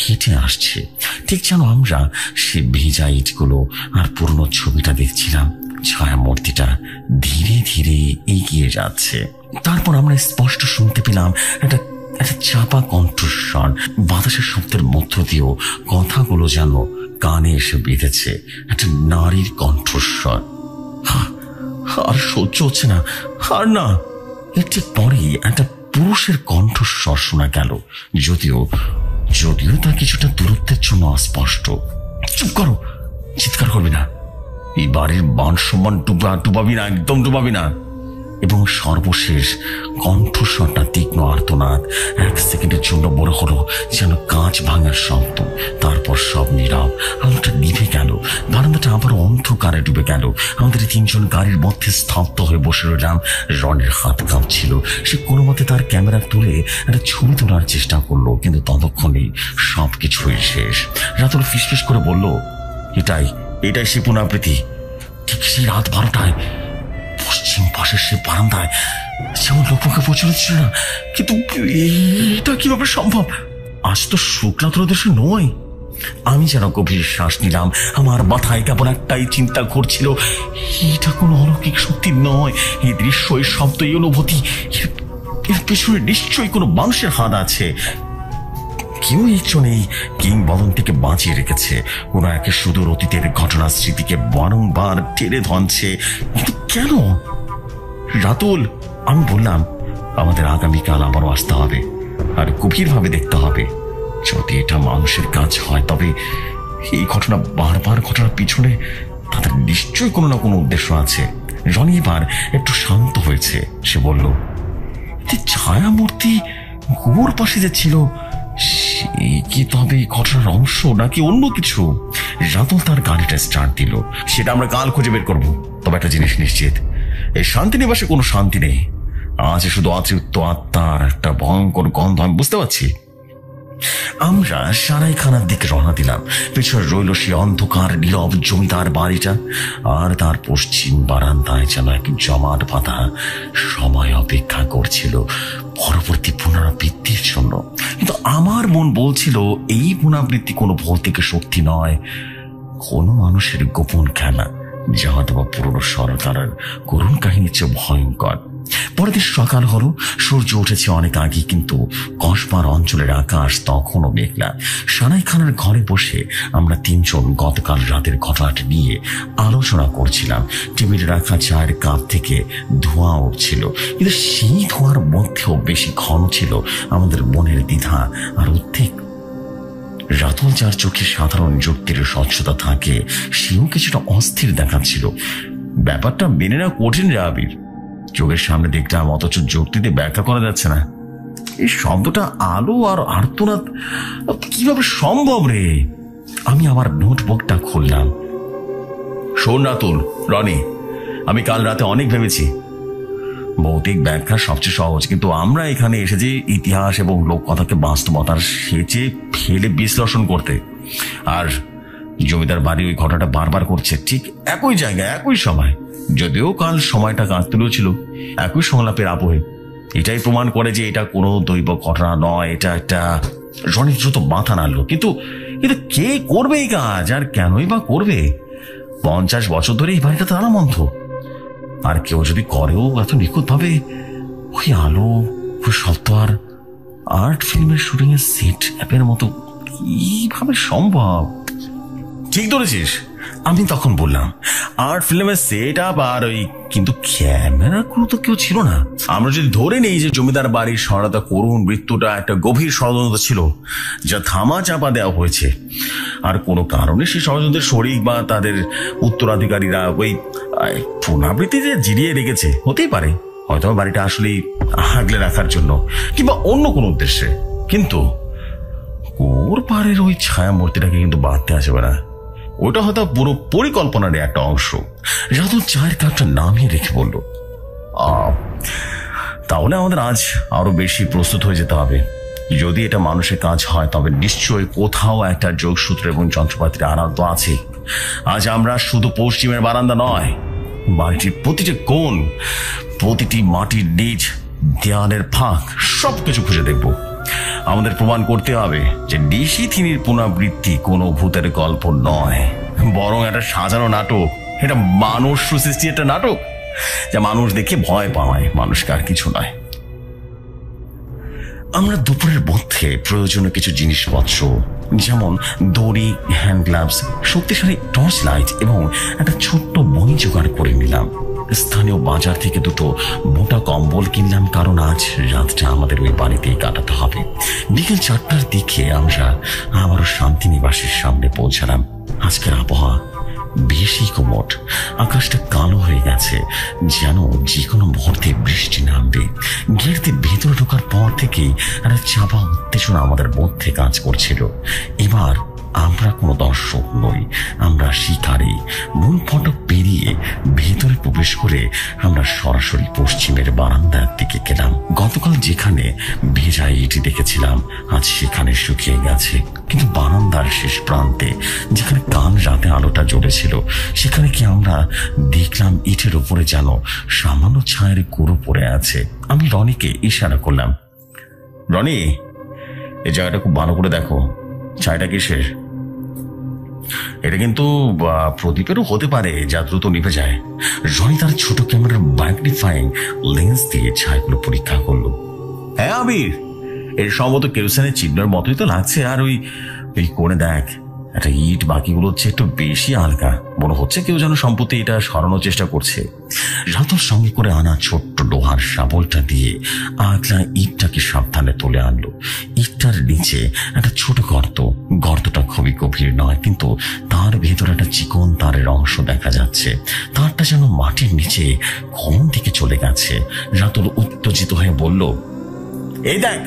হেঁটে আসছে, ঠিক যেন আমরা সে ভেজা ইটগুলো আর পুরনো ছবিটা দেখছিলাম। ছায়ামূর্তিটা ধীরে ধীরে এগিয়ে যাচ্ছে। তারপর আমরা স্পষ্ট শুনতে পেলাম একটা চাপা কণ্ঠস্বর। বাতাসের শব্দের মধ্য দিয়েও কথাগুলো যেন কানে এসে বেঁধেছে, একটা নারীর কণ্ঠস্বর। আর সহ্য হচ্ছে না, আর না। একটু পরেই একটা পুরুষের কণ্ঠস্বর শোনা গেল, যদিও তা কিছুটা দূরত্বের জন্য অস্পষ্ট। চুপ করো, চিৎকার করবি না, এই বাড়ির মান সম্মান ডুবাবি না, একদম ডুবাবি না। এবং সর্বশেষ কণ্ঠস্বরটা তীক্ষ্ণ আর্তনাদ। 1 সেকেন্ডের জন্য মনে হলো যেন কাঁচ ভাঙার শব্দ। তারপর সব নীরব, আলোটা নিভে গেল। বারান্দাটা আবার অন্ধকারে ডুবে গেল। আমাদের 3 জন গাড়ির মধ্যে স্তব্ধ হয়ে বসে রইলাম। রনের হাত কাঁপছিল। সে কোনো মতে তার ক্যামেরা তুলে একটা ছবি তোলার চেষ্টা করলো, কিন্তু ততক্ষণেই সবকিছুই শেষ। রাতুল ফিসফিস করে বলল, এটাই সে পুনরাবৃত্তি। ঠিক সেই রাত 12টায় পশ্চিম পাশের সে বারান্দায় যেমন লোককে প্রচলিত ছিল না, কিন্তু এটা কিভাবে সম্ভব? আজ তো শুক্লা ত্রয়োদশী নয়। আমি যেন গভীর শ্বাস নিলাম। আমার মাথায় কেমন একটাই চিন্তা ঘুরছিল, এটা কোনো অলৌকিক সত্যি নয়। এই দৃশ্য, এই শব্দ, এই অনুভূতি, এর পেছনে নিশ্চয়ই কোনো মানুষের হাত আছে। কেউ একজন এই কিংবদন্তিকে বাঁচিয়ে রেখেছে। কোনো একে সুদূর অতীতের ঘটনা স্মৃতিকে বারংবার টেনে ধরছে। কিন্তু কেন? রাতুল, আমি বললাম, আমাদের আগামীকাল আবারও আসতে হবে আর গভীরভাবে দেখতে হবে। যদি এটা মানুষের কাজ হয়, তবে এই ঘটনা বারবার ঘটনার পিছনে তাদের নিশ্চয়ই কোনো না কোনো উদ্দেশ্য আছে। রনি এবার একটু শান্ত হয়েছে। সে বলল, ছায়ামূর্তি গোর পাশে যে ছিল, সে কি তবে ঘটনার অংশ নাকি অন্য কিছু? রাতুল তার গাড়িটা স্টার্ট দিল। সেটা আমরা কাল খুঁজে বের করবো। তবে একটা জিনিস নিশ্চিত, এই শান্তিনিবাসে কোনো শান্তি নেই। আজ শুধু অতৃপ্ত আত্মার একটা ভয়ঙ্কর গন্ধ আমি বুঝতে পারছি। আমরা সারাইখানার দিকে রওনা দিলাম। পেছনে রইল সে অন্ধকার নীরব জমিদার বাড়িটা, আর তার পশ্চিম বারান্দায় যেন এক জমাট বাঁধা সময় অপেক্ষা করছিল পরবর্তী পুনরাবৃত্তির জন্য। কিন্তু আমার মন বলছিল, এই পুনরাবৃত্তি কোনো ভৌতিক শক্তি নয়, কোনো মানুষের গোপন খেলা, যা হয়তো পুরনো সরকারের করুণ কাহিনীর চেয়ে ভয়ঙ্কর। পরের দিন সকাল হলো, সূর্য উঠেছে অনেক আগে, কিন্তু কসবার অঞ্চলের আকাশ তখনও মেঘলা। সানাই খানের ঘরে বসে আমরা তিনজন গতকাল রাতের ঘটনাটা নিয়ে আলোচনা করছিলাম। টেবিলে রাখা চায়ের কাপ থেকে ধোঁয়া উঠছিল, কিন্তু সেই ধোঁয়ার মধ্যেও বেশি ঘন ছিল আমাদের মনের দ্বিধা আর উদ্বেগ। রাতুল, যার চোখে সাধারণ যুক্তির স্বচ্ছতা থাকে, সেও কিছুটা অস্থির দেখাচ্ছিল। ব্যাপারটা মেনে নেওয়া কঠিন রে আবির। চোখের সামনে দেখলাম, অথচ যুক্তিতে ব্যাখ্যা করা যাচ্ছে না। এই শব্দটা আলো আর আর্তনাদ কিভাবে সম্ভব রে? আমি আমার নোটবুকটা খুললাম। শোন রাতুল, রনি, আমি কাল রাতে অনেক ভেবেছি। ভৌতিক ব্যাখ্যা সবচেয়ে সহজ, কিন্তু আমরা এখানে এসেছি ইতিহাস এবং লোককথাকে বাস্তবতার সেচে ফেলে বিশ্লেষণ করতে। আর জমিদার বাড়ি ওই ঘটনাটা বারবার করছে, ঠিক একই জায়গায় একই সময়, যদিও কাল সময়টা কাঁদতেও ছিল একই সংলাপের আবহে। এটাই প্রমাণ করে যে এটা কোনো দৈব ঘটনা নয়, এটা একটা। রনি দ্রুত মাথা নাড়ল। কিন্তু কে করবে এই কাজ, আর কেনই বা করবে? 50 বছর ধরে এই বাড়িটা তালাবন্ধ। আর কেউ যদি করেও এত নিখুঁত ভাবে, ওই আলো, ওই শব্দ আর আর্ট ফিল্মের শুটিং এর সেট অ্যাপের মতো কিভাবে সম্ভব? ঠিক ধরেছিস, আমি তখন বললাম। আর্ট ফিল্মের সেট আপ আর ওই, কিন্তু ক্যামেরা ক্রু তো কেউ ছিল না। আমরা যদি ধরে নেই যে জমিদার বাড়ির সহায়তা করুন মৃত্যুটা একটা গভীর ষড়যন্ত্র ছিল, যা থামা চাপা দেওয়া হয়েছে, আর কোনো কারণে সেই ষড়যন্ত্রের শরিক বা তাদের উত্তরাধিকারীরা ওই পুনরাবৃত্তিতে জিরিয়ে রেখেছে, হতেই পারে। হয়তো বাড়িটা আসলেই আগলে রাখার জন্য, কিংবা অন্য কোনো উদ্দেশ্যে। কিন্তু ওর পাড়ের ওই ছায়া মূর্তিটাকে কিন্তু বাড়তে আসবে না। ওটা হয়তো পুরো পরিকল্পনার একটা অংশ। রাতুল চায়ের কাপটা নামিয়ে রেখে বলল, তাহলে আমাদের আজ আরো বেশি প্রস্তুত হয়ে যেতে হবে। যদি এটা মানুষের কাজ হয়, তবে নিশ্চয়ই কোথাও একটা যোগসূত্র এবং যন্ত্রপাতির আড়াল তো আছে। আজ আমরা শুধু পশ্চিমের বারান্দা নয়, বাড়িটির প্রতিটি কোণ, প্রতিটি মাটির নিচ, দেয়ালের ফাঁক, সবকিছু খুঁজে দেখব। আমাদের প্রমাণ করতে হবে যে নিশিথিনীর পুনরাবৃত্তি কোনো ভূতের গল্প নয়, বরং একটা সাজানো নাটক। এটা মানুষ সৃষ্টি একটা নাটক, যা মানুষ দেখে ভয় পায়, মানুষকে আর কিছু নয়। আমরা দুপুরের মধ্যে প্রয়োজনীয় কিছু জিনিসপত্র, যেমন দড়ি, হ্যান্ড গ্লাভস, শক্তিশালী টর্চ লাইট এবং একটা ছোট্ট বই জোগাড় করে নিলাম। স্থানীয় বাজার থেকে দুটো মোটা কম্বল কিনলাম, কারণ আজ রাতটা আমাদের ওই বাড়িতেই কাটাতে হবে। বিকেল 4টার দিকে আমরা আবারও শান্তিনিবাসের সামনে পৌঁছালাম। আজকের আবহাওয়া বেশি কোমট, আকাশটা কালো হয়ে গেছে, যেন যে কোনো মুহূর্তে বৃষ্টি নামবে। গেটে ভেতরে ঢোকার পর থেকেই একটা চাপা উত্তেজনা আমাদের মধ্যে কাজ করছিল। এবার আমরা কোনো দর্শক নই, আমরা শিকারী। মূল ফটক পেরিয়ে ভেতরে প্রবেশ করে আমরা সরাসরি পশ্চিমের বারান্দার দিকে গেলাম। গতকাল যেখানে ভেজা ইট দেখেছিলাম, আজ সেখানে শুকিয়ে গেছে, কিন্তু বারান্দার শেষ প্রান্তে যেখানে কাল রাতে আলোটা জ্বলেছিল, সেখানে কি আমরা দেখলাম ইটের উপরে যেন সামান্য ছায়ের গুঁড়ো পড়ে আছে। আমি রনিকে ইশারা করলাম, রনি, এই জায়গাটা খুব ভালো করে দেখো, ছাইটা কিসের? এটা কিন্তু প্রদীপেরও হতে পারে, যা দ্রুত নিভে যায়। রনি তার ছোট ক্যামেরার ম্যাগনিফাইং লেন্স দিয়ে ছাইগুলো পরীক্ষা করলো। হ্যাঁ আবির, এর সম্ভবত কেরোসিনের চিহ্নের মতোই তো লাগছে। আর ওই কোণে দেখ, একটা ইট বাকিগুলো হচ্ছে একটু বেশি হালকা, মনে হচ্ছে কেউ যেন সম্প্রতি এটা সরানোর চেষ্টা করছে। রাতুল সঙ্গে করে আনা ছোট্ট লোহার শাবলটা দিয়ে আগলা ইটটাকে সাবধানে তুলে আনলো। ইটটার নিচে একটা ছোট গর্ত, গর্তটা খুবই গভীর নয়, কিন্তু তার ভেতরে একটা চিকন তারের অংশ দেখা যাচ্ছে। তারটা যেন মাটির নিচে কোন দিকে চলে গেছে। রাতুল উত্তেজিত হয়ে বলল, এই দেখ,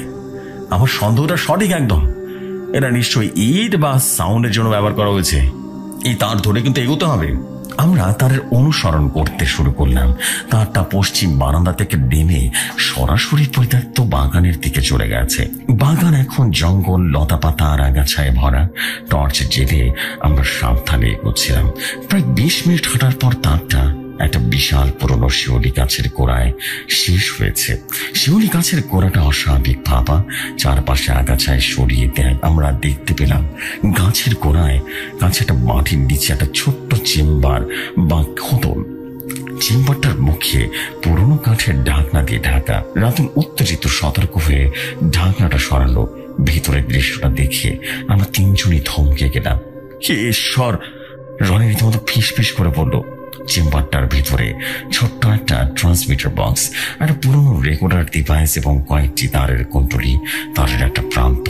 আমার সন্দেহটা সঠিক একদম। এটা নিশ্চয়ই ইট বা সাউন্ডের জন্য ব্যবহার করা হয়েছে। এই তার ধরে কিন্তু এগোতে হবে। আমরা তারের অনুসরণ করতে শুরু করলাম। তারটা পশ্চিম বারান্দা থেকে নেমে সরাসরি পরিত্যক্ত বাগানের দিকে চলে গেছে। বাগান এখন জঙ্গল, লতাপাতা আর আগাছায় ভরা। টর্চ জেলে আমরা সাবধানে এগোচ্ছিলাম। প্রায় 20 মিনিট হাঁটার পর তারটা একটা বিশাল পুরনো শিউলি গাছের গোড়ায় শেষ হয়েছে। শিউলি গাছের গোড়াটা অস্বাভাবিক ভাবা, চারপাশে আগাছায় সরিয়ে দেয়। আমরা দেখতে পেলাম গাছের গোড়ায় কাছে একটা মাটির নিচে একটা ছোট্ট চেম্বার বা খোদল। চেম্বারটার মুখে মুখে পুরনো কাঠের ঢাকনা দিয়ে ঢাকা। রাতুল উত্তেজিত সতর্ক হয়ে ঢাকনাটা সরালো। ভেতরের দৃশ্যটা দেখে আমরা তিনজনই থমকে গেলাম। হে ঈশ্বর! রনি রীতিমতো ফিস ফিস করে বলল। চেম্বারটার ভিতরে ছোট্ট একটা ট্রান্সমিটার বক্স, একটা পুরনো রেকর্ডার ডিভাইস এবং কয়েকটি তারের কুণ্ডলী। তারের একটা প্রান্ত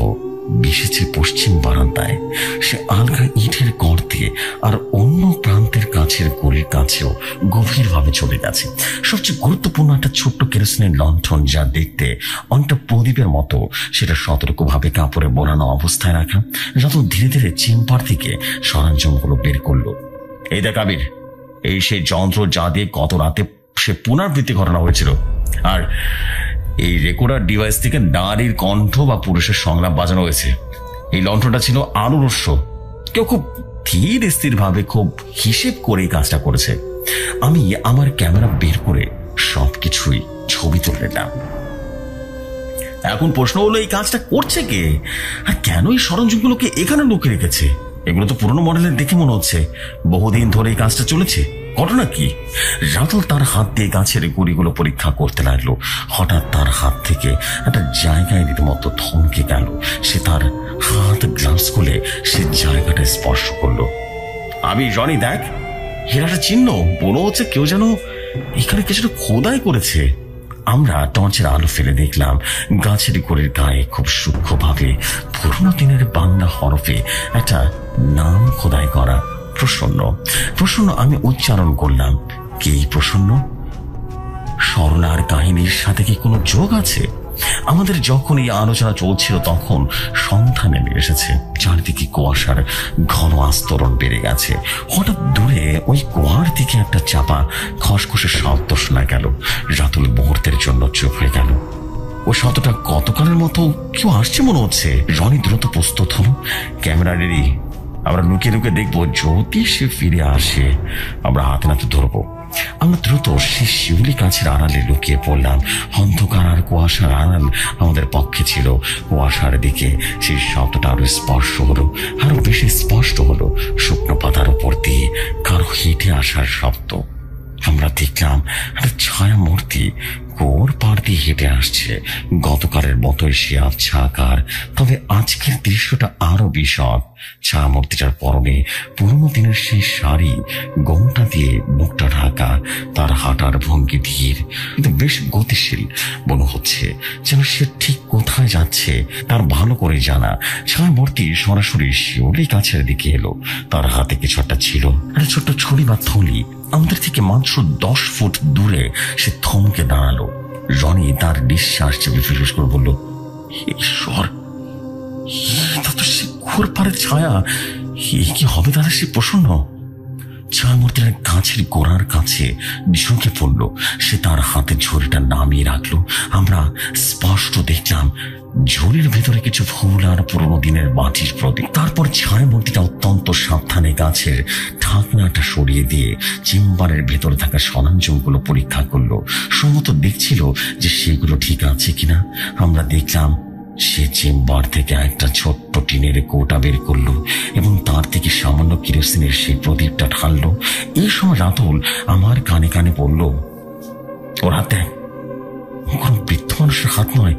বিশেছে পশ্চিম বারান্দায়, সে আলগা ইটের গর্তে, আর অন্য প্রান্তের কাছের গড়ির কাছেও গভীরভাবে চলে গেছে। সবচেয়ে গুরুত্বপূর্ণ একটা ছোট্ট কেরোসিনের লণ্ঠন, যা দেখতে অনেকটা প্রদীপের মতো, সেটা সতর্কভাবে কাপড়ে বোনানো অবস্থায় রাখা। যত ধীরে ধীরে চেম্বার থেকে সরঞ্জামগুলো বের করলো। এই দেখ আবির, এই সেই যন্ত্র যা দিয়ে গত রাতে সে পুনরাবৃত্তি ঘটানো হয়েছিল। আর এই রেকর্ডার ডিভাইস থেকে নারীর কণ্ঠ বা পুরুষের সংলাপ বাজানো হয়েছে। এই লণ্ঠনটা ছিল আলোর উৎস। কেউ খুব ধীর স্থির ভাবে, খুব হিসেব করে এই কাজটা করেছে। আমি আমার ক্যামেরা বের করে সবকিছুই ছবি তুলে নিলাম। এখন প্রশ্ন হলো, এই কাজটা করছে কে, আর কেন এই সরঞ্জামগুলোকে এখানে লুকিয়ে রেখেছে? এগুলো তো পুরনো মডেলের দেখে মনে হচ্ছে বহুদিন ধরে এই কাজটা চলেছে। ঘটনা কি? রাতুল তার হাত দিয়ে গাছের গুড়িগুলো পরীক্ষা করতে লাগলো। হঠাৎ তার হাত থেকে একটা জায়গায় রীতিমতো থমকে গেল। সে তার হাত গ্লাভস খুলে সে জায়গাটা স্পর্শ করলো। আমি রনি, দেখ, হেরাটা চিহ্ন, মনে হচ্ছে কেউ যেন এখানে কিছুটা খোদাই করেছে। আমরা টর্চের আলো ফেলে দেখলাম গাছের গোড়ের গায়ে খুব সূক্ষ্মভাবে পুরনো দিনের বাংলা হরফে একটা নাম খোদাই করা। প্রসন্ন। প্রসন্ন আমি উচ্চারণ করলাম। কে প্রসন্ন? সরলার কাহিনীর সাথে কি কোনো যোগ আছে? আমাদের যখন এই আলোচনা চলছিল তখন সন্ধ্যা নেমে এসেছে। চারিদিকে কুয়াশার ঘন আস্তরণ বেড়ে গেছে। হঠাৎ দূরে ওই কুয়ার দিকে একটা চাপা খসখসে শব্দ শোনা গেল। রাতুল মুহূর্তের জন্য চুপ হয়ে গেল। ওই শব্দটা গতকালের মতো কেউ আসছে মনে হচ্ছে। রনি দ্রুত প্রস্তুত হলো। ক্যামেরা রেডি, আমরা লুকিয়ে লুকিয়ে দেখবো, যদি সে ফিরে আসে আমরা হাতে নাতে ধরবো। আমরা দ্রুত সেই শিউলি গাছের আড়ালে লুকিয়ে পড়লাম। অন্ধকার আর কুয়াশার আড়াল আমাদের পক্ষে ছিল। কুয়াশার দিকে সেই শব্দটা আরো স্পর্শ হলো, আরো বেশি স্পষ্ট হলো। শুকনো পাতার উপর দিয়ে কারো হেঁটে আসার শব্দ। আমরা দেখলাম একটা ছায়া মূর্তি গোর পাড় দিয়ে হেঁটে আসছে। গতকালের মতোই সে আবছা আকার, তবে আজকের দৃশ্যটা আরো বিশদ। ছায়া মূর্তিটার পরনে পুরোনো দিনের সেই শাড়ি, গোমটা দিয়ে মুখটা ঢাকা। তার হাঁটার ভঙ্গি ধীর কিন্তু বেশ গতিশীল। মনে হচ্ছে যেন সে ঠিক কোথায় যাচ্ছে তার ভালো করে জানা। ছায়া মূর্তি সরাসরি শিউলি গাছের দিকে এলো। তার হাতে কিছু একটা ছিল, একটা ছোট্ট ছড়ি বা থলি। আমাদের থেকে মাত্র 10 ফুট দূরে সে থমকে দাঁড়ালো। রনি তার নিঃশ্বাস চেপে ফিসফিস করে বলল, ঈশ্বর, এটা তো সে ঘোর পাড়ের ছায়া। কি হবে তাহলে? সে প্রসন্ন। ছায়ামূর্তির গাছের গোড়ার কাছে ঝুঁকে পড়ল। সে তার হাতে ঝুড়িটা নামিয়ে রাখলো। আমরা স্পষ্ট দেখলাম ঝুড়ির ভেতরে কিছু ফুল আর পুরোনো দিনের মাটির প্রদীপ। তারপর ছায়ামূর্তিটা অত্যন্ত সাবধানে গাছের ঢাকনাটা সরিয়ে দিয়ে চেম্বারের ভেতরে থাকা সরঞ্জামগুলো পরীক্ষা করলো। সম্ভবত দেখছিল যে সেগুলো ঠিক আছে কিনা। আমরা দেখলাম সে চেম্বার থেকে একটা ছোট্ট টিনের কৌটা বের করলো এবং তার থেকে সামান্য কেরোসিনের সেই প্রদীপটা ঢাললো। এই সময় রাতুল আমার কানে কানে বলল, ওর হাতে কোন বৃদ্ধ মানুষের হাত নয়,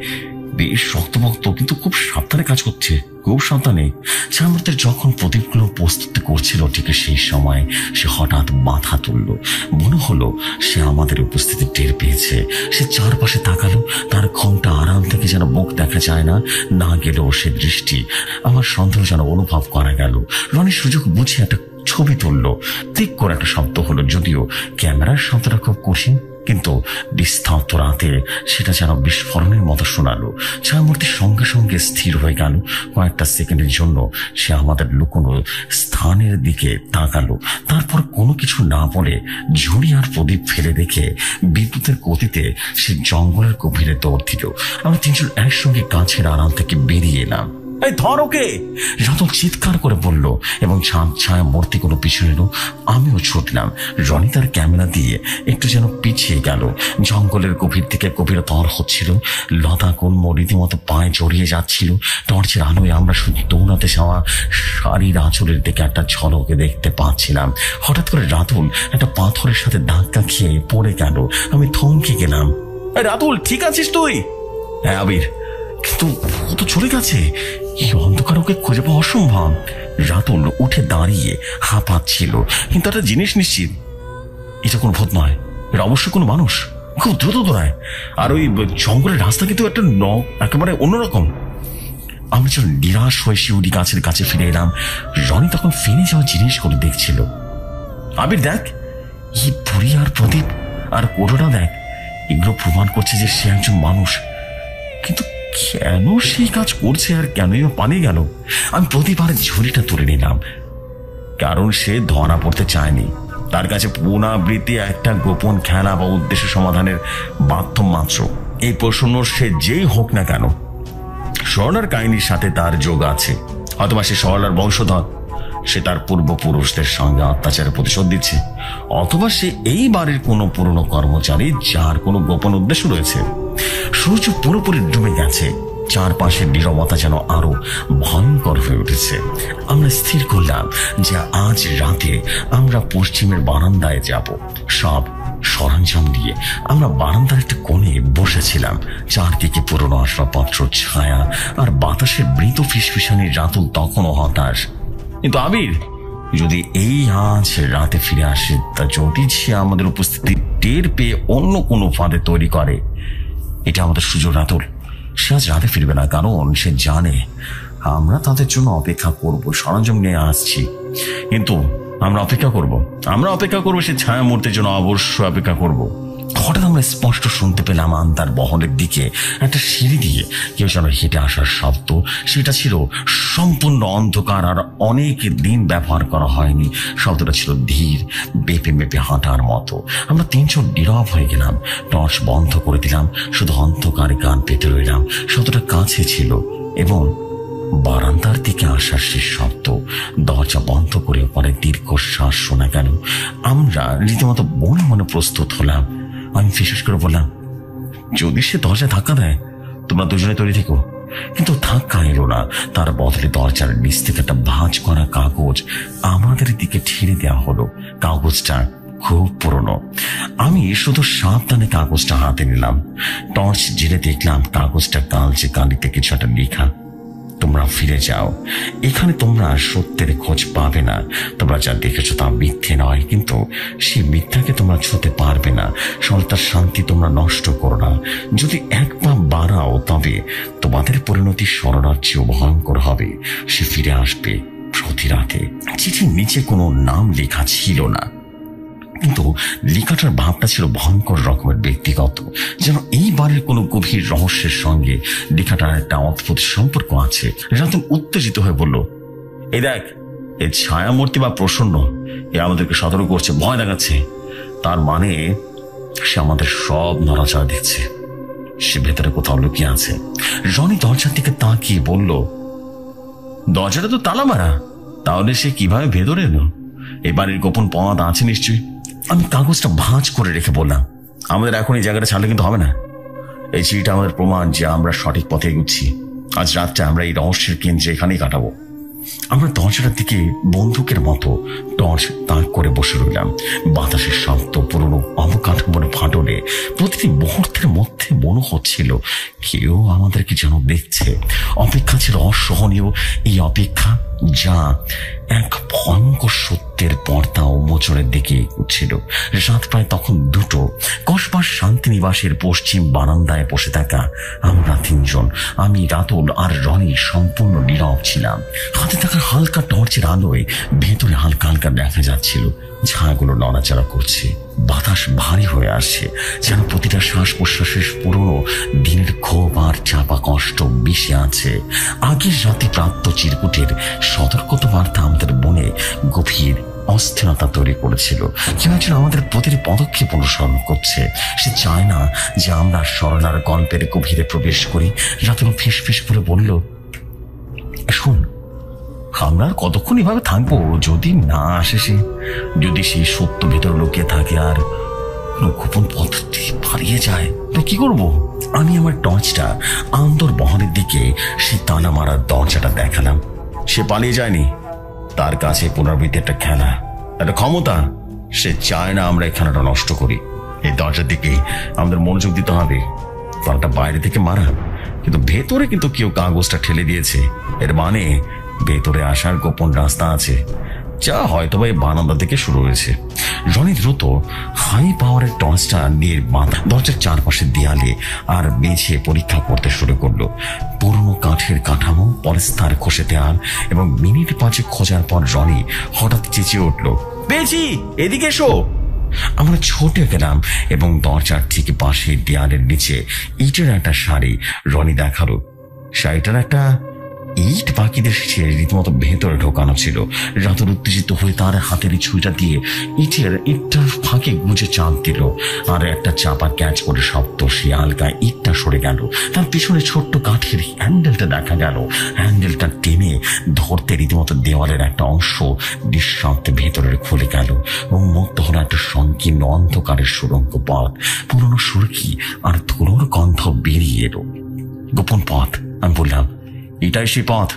বেশ শক্তভক্ত, কিন্তু খুব সাবধানে কাজ করছে, খুব সাবধানে। ছায়ামূর্তির যখন প্রদীপগুলো প্রস্তুতি করছিল ঠিক সেই সময় সে হঠাৎ মাথা তুলল। মনে হলো সে আমাদের উপস্থিতি টের পেয়েছে। সে চারপাশে তাকালো। তার ঘোমটা আড়াল থেকে যেন মুখ দেখা যায় না গেলেও সে দৃষ্টি আমার সন্দেহ যেন অনুভব করা গেল। রনি সুযোগ বুঝে একটা ছবি তুললো। ঠিক করে একটা শব্দ হলো, যদিও ক্যামেরার শব্দটা খুব কঠিন, কিন্তু নিস্তব্ধ রাতে সেটা যেন বিস্ফোরণের মতো শোনালো। ছায়ামূর্তির সঙ্গে সঙ্গে স্থির হয়ে গেল। কয়েকটা সেকেন্ডের জন্য সে আমাদের লুকোনো স্থানের দিকে তাকালো। তারপর কোনো কিছু না বলে ঝুড়ি আর প্রদীপ ফেলে রেখে বিদ্যুতের গতিতে সে জঙ্গলের গভীরে দৌড় দিল। আমরা তিনজন একসঙ্গে গাছের আড়াল থেকে বেরিয়ে এলাম। এই ধর ওকে! রাতুল চিৎকার করে বলল এবং ছাদ ছায়া মূর্তি কোনো পিছনে এলো। আমিও ছুটলাম। রনি তার ক্যামেরা দিয়ে একটু যেন পিছিয়ে গেল। জঙ্গলের গভীর থেকে গভীরতর হচ্ছিল। লতা কুন্ম রীতিমতো পায়ে জড়িয়ে যাচ্ছিল। টর্চের আলোয় আমরা শুধু দৌড়াতে যাওয়া শাড়ির আঁচলের দিকে একটা ঝলকে দেখতে পাচ্ছিলাম। হঠাৎ করে রাতুল একটা পাথরের সাথে ধাক্কা খেয়ে পড়ে গেল। আমি থমকে গেলাম। রাতুল, ঠিক আছিস তুই? হ্যাঁ আবির, কিন্তু ও তো চলে গেছে। এই অন্ধকার ওকে খুঁজে পাওয়া অসম্ভব। রাতুল উঠে দাঁড়িয়ে হাঁপাচ্ছিল। কিন্তু একটা জিনিস নিশ্চিত, এটা কোনো ভূত নয়, এটা অবশ্যই কোনো মানুষ। খুব দ্রুত দৌড়ায়। আর ওই জঙ্গলের রাস্তা কিন্তু একটা একেবারে অন্যরকম। আমি যেন নিরাশ হয়ে শিউরি গাছের কাছে ফিরে এলাম। রনি তখন ফিরে যাওয়া জিনিসগুলো দেখছিল। আবির দেখ, এই বুড়ি আর প্রদীপ আর কোটোটা দেখ, এগুলো প্রমাণ করছে যে সে একজন মানুষ। কিন্তু কেন সেই কাজ করছে আর কেনই পালিয়ে গেল? আমি প্রদীপ আর ঝুড়িটা তুলে নিলাম, কারণ সে ধরা পড়তে চায়নি। তার কাছে পুনরাবৃত্তি একটা গোপন খেলা বা উদ্দেশ্য সমাধানের মাধ্যম মাত্র। এই প্রশ্ন সে যেই হোক না কেন, সরলার কাহিনীর সাথে তার যোগ আছে। অথবা সে সরলার বংশধর, সে তার পূর্বপুরুষদের সঙ্গে অত্যাচারের প্রতিশোধ দিচ্ছে। অথবা সে এই বাড়ির কোনো পুরনো কর্মচারী যার কোনো গোপন উদ্দেশ্য রয়েছে। সূর্য পুরোপুরি ডুবে গেছে। চারপাশের নীরবতা যেন আরো ভয়ঙ্কর হয়ে উঠেছে। আমরা স্থির করলাম যে আজ রাতে আমরা পশ্চিমের বারান্দায় যাব। সব সরঞ্জাম নিয়ে আমরা বারান্দার একটা কোণে বসেছিলাম। চারদিকে পুরনো আসবাবপত্র, ছায়া আর বাতাসের মৃত ফিসফিসানি। রাতুল তখনও হতাশ। কিন্তু আবির, যদি এই আজ রাতে ফিরে আসে, তা যদি সে আমাদের উপস্থিতি টের পেয়ে অন্য কোনো ফাঁদে তৈরি করে, এটা আমাদের সুযোগ। রাতুল, সে আজ রাতে ফিরবে না, কারণ সে জানে আমরা তাদের জন্য অপেক্ষা করব। সরঞ্জাম নিয়ে আসছি, কিন্তু আমরা অপেক্ষা করব সে ছায়া মূর্তির জন্য অবশ্যই অপেক্ষা করব। হঠাৎ আমরা স্পষ্ট শুনতে পেলাম আন্দার বহনের দিকে একটা সিঁড়ি দিয়ে কেউ যেন হেঁটে আসার শব্দ। সেটা ছিল সম্পূর্ণ অন্ধকার আর অনেক দিন ব্যবহার করা হয়নি। শব্দটা ছিল ধীর, বেপে মেপে হাঁটার মতো। আমরা তিনজন নীরব হয়ে গেলাম, টর্চ বন্ধ করে দিলাম, শুধু অন্ধকারে কান পেতে রইলাম। শব্দটা কাছে ছিল এবং বারান্দার দিকে আসার সে শব্দ। দরজা বন্ধ করে পরে দীর্ঘশ্বাস শোনা গেল। আমরা রীতিমতো মনে মনে প্রস্তুত হলাম। আমি বিশেষ করে বললাম, যদি সে দরজা ধাক্কা দেয়, তোমরা দুজনে তৈরি থেকো। কিন্তু ধাক্কা এলো না। তার বদলে দরজার নিচ থেকে একটা ভাঁজ করা কাগজ আমাদের দিকে ঠেলে দেওয়া হলো। কাগজটা খুব পুরনো। আমি শুধু সাবধানে কাগজটা হাতে নিলাম। টর্চ জেলে দেখলাম কাগজটা কালচে কালিতে কিছু একটা লেখা। তোমরা ফিরে যাও, এখানে তোমরা সত্যের খোঁজ পাবে না। তোমরা যা দেখেছো তা মিথ্যে নয়, কিন্তু সেই মিথ্যাকে তোমরা ছুঁতে পারবে না। সরলার শান্তি তোমরা নষ্ট করো না। যদি এক পা বাড়াও, তবে তোমাদের পরিণতি সরলার চেয়েও ভয়ঙ্কর হবে। সে ফিরে আসবে প্রতি রাতে। চিঠির নিচে কোনো নাম লেখা ছিল না, কিন্তু লেখাটার ভাবটা ছিল ভয়ঙ্কর রকমের ব্যক্তিগত। যেন এই বাড়ির কোনো গভীর রহস্যের সঙ্গে লেখাটার একটা অদ্ভুত সম্পর্ক আছে। রাতুল উত্তেজিত হয়ে বলল, এই দেখ, এই ছায়ামূর্তি বা প্রসন্ন, এ আমাদেরকে সতর্ক করছে, ভয় দেখাচ্ছে। তার মানে সে আমাদের সব নড়াচড়া দেখছে। সে ভেতরে কোথাও লুকিয়ে আছে। রনি দরজার দিকে তাকিয়ে বলল, দরজাটা তো তালা মারা, তাহলে সে কিভাবে ভেতরে এলো? এই বাড়ির গোপন পথ আছে নিশ্চয়ই। আমি কাগজটা ভাঁজ করে রেখে বললাম, আমাদের এখন এই জায়গাটা ছাড়লে কিন্তু হবে না। এই চিঠিটা আমাদের প্রমাণ যে আমরা সঠিক পথে এগুচ্ছি। আজ রাতটা আমরা এই রহস্যের কেন্দ্রে এখানেই কাটাবো। আমরা দরজাটার দিকে বন্দুকের মতো টর্চ তাক করে বসে রইলাম। বাতাসের শব্দ, পুরনো অবকাঠামোর ফাটলে প্রতিটি মুহূর্তের মধ্যে মনে হচ্ছিল কেউ আমাদেরকে যেন দেখছে। অপেক্ষা ছিল অসহনীয়। এই অপেক্ষা যা এক ভয়ঙ্কর সত্যের পর্দা ও মোচনের দিকে এগোচ্ছিল। রাত প্রায় তখন 2টো। কসবার শান্তিনিবাসের পশ্চিম বারান্দায় বসে থাকা আমরা তিনজন, আমি, রাতুল আর রনি, সম্পূর্ণ নীরব ছিলাম। হাতে থাকা হালকা টর্চের আলোয় ভেতরে হালকা হালকা দেখা যাচ্ছিল ছায়াগুলো নড়াচড়া করছে। বাতাস ভারী হয়ে আসছে, যেন প্রতিটা শ্বাস প্রশ্বাসের পুরনো দিনের ক্ষোভ আর চাপা কষ্ট মিশে আছে। আগের রাতে প্রাপ্ত চিরকুটের সতর্কতা বার্তা আমাদের মনে গভীর অস্থিরতা তৈরি করেছিল। কেউ একজন আমাদের প্রতিটি পদক্ষেপ অনুসরণ করছে। সে চায় না যে আমরা সরলার গল্পের গভীরে প্রবেশ করি। রাতুল ফিস ফিস করে বলল, শোন, আমরা আর কতক্ষণ এভাবে থাকবো? যদি না আসে সে, যদি সেই সত্য ভেতর লুকিয়ে থাকে আর গোপন পথটি পালিয়ে যায়, তো কি করব? আমি আমার টর্চটা আন্দর বহরের দিকে সেই তালা মারার দরজাটা দেখালাম। সে পালিয়ে যায়নি, তার কাছে পুনরাবৃত্তি একটা খেলা, একটা ক্ষমতা। সে চায় না আমরা এই খেলাটা নষ্ট করি। এই দরজার দিকে আমাদের মনোযোগ দিতে হবে। তালাটা বাইরে থেকে মারা, কিন্তু ভেতরে কিন্তু কেউ কাগজটা ঠেলে দিয়েছে। এর মানে ভেতরে আসার গোপন রাস্তা আছে, যা হয়তো বা এই বারান্দা থেকে শুরু হয়েছে। রনি দ্রুত হাই পাওয়ারের টর্চটা নিয়ে দরজার চারপাশের দেয়ালে আর মেঝে পরীক্ষা করতে শুরু করলো। পুরনো কাঠের কাঠামো, পলেস্তার খসে দেয়াল এবং মিনিট 5 খোঁজার পর রনি হঠাৎ চেঁচিয়ে উঠলো, পেয়েছি, এদিকে এসো। আমরা ছুটে গেলাম এবং দরজার ঠিক পাশে দেয়ালের নিচে ইটের একটা শাড়ি রনি দেখালো। শাড়িটার একটা ইট বাকিদের সে রীতিমতো ভেতরে ঢোকানো ছিল। রাতুল উত্তেজিত হয়ে তার হাতের ছুঁইটা দিয়ে ইটটার ফাঁকে গুজে চাপ দিল, আর একটা চাপা ক্যাচ করে শব্দ সে আলগা ইটটা সরে গেল। তার পিছনে ছোট্ট কাঠের হ্যান্ডেলটা দেখা গেল। হ্যান্ডেলটা টেনে ধরতে রীতিমতো দেওয়ালের একটা অংশ নিঃশব্দে ভেতরের খুলে গেল এবং মুক্ত হলো একটা সংকীর্ণ অন্ধকারের সুড়ঙ্গ পথ। পুরনো সুরকি আর ধুলোর গন্ধ বেরিয়ে এলো। গোপন পথ, আমি বললাম। এটাই সেই পথ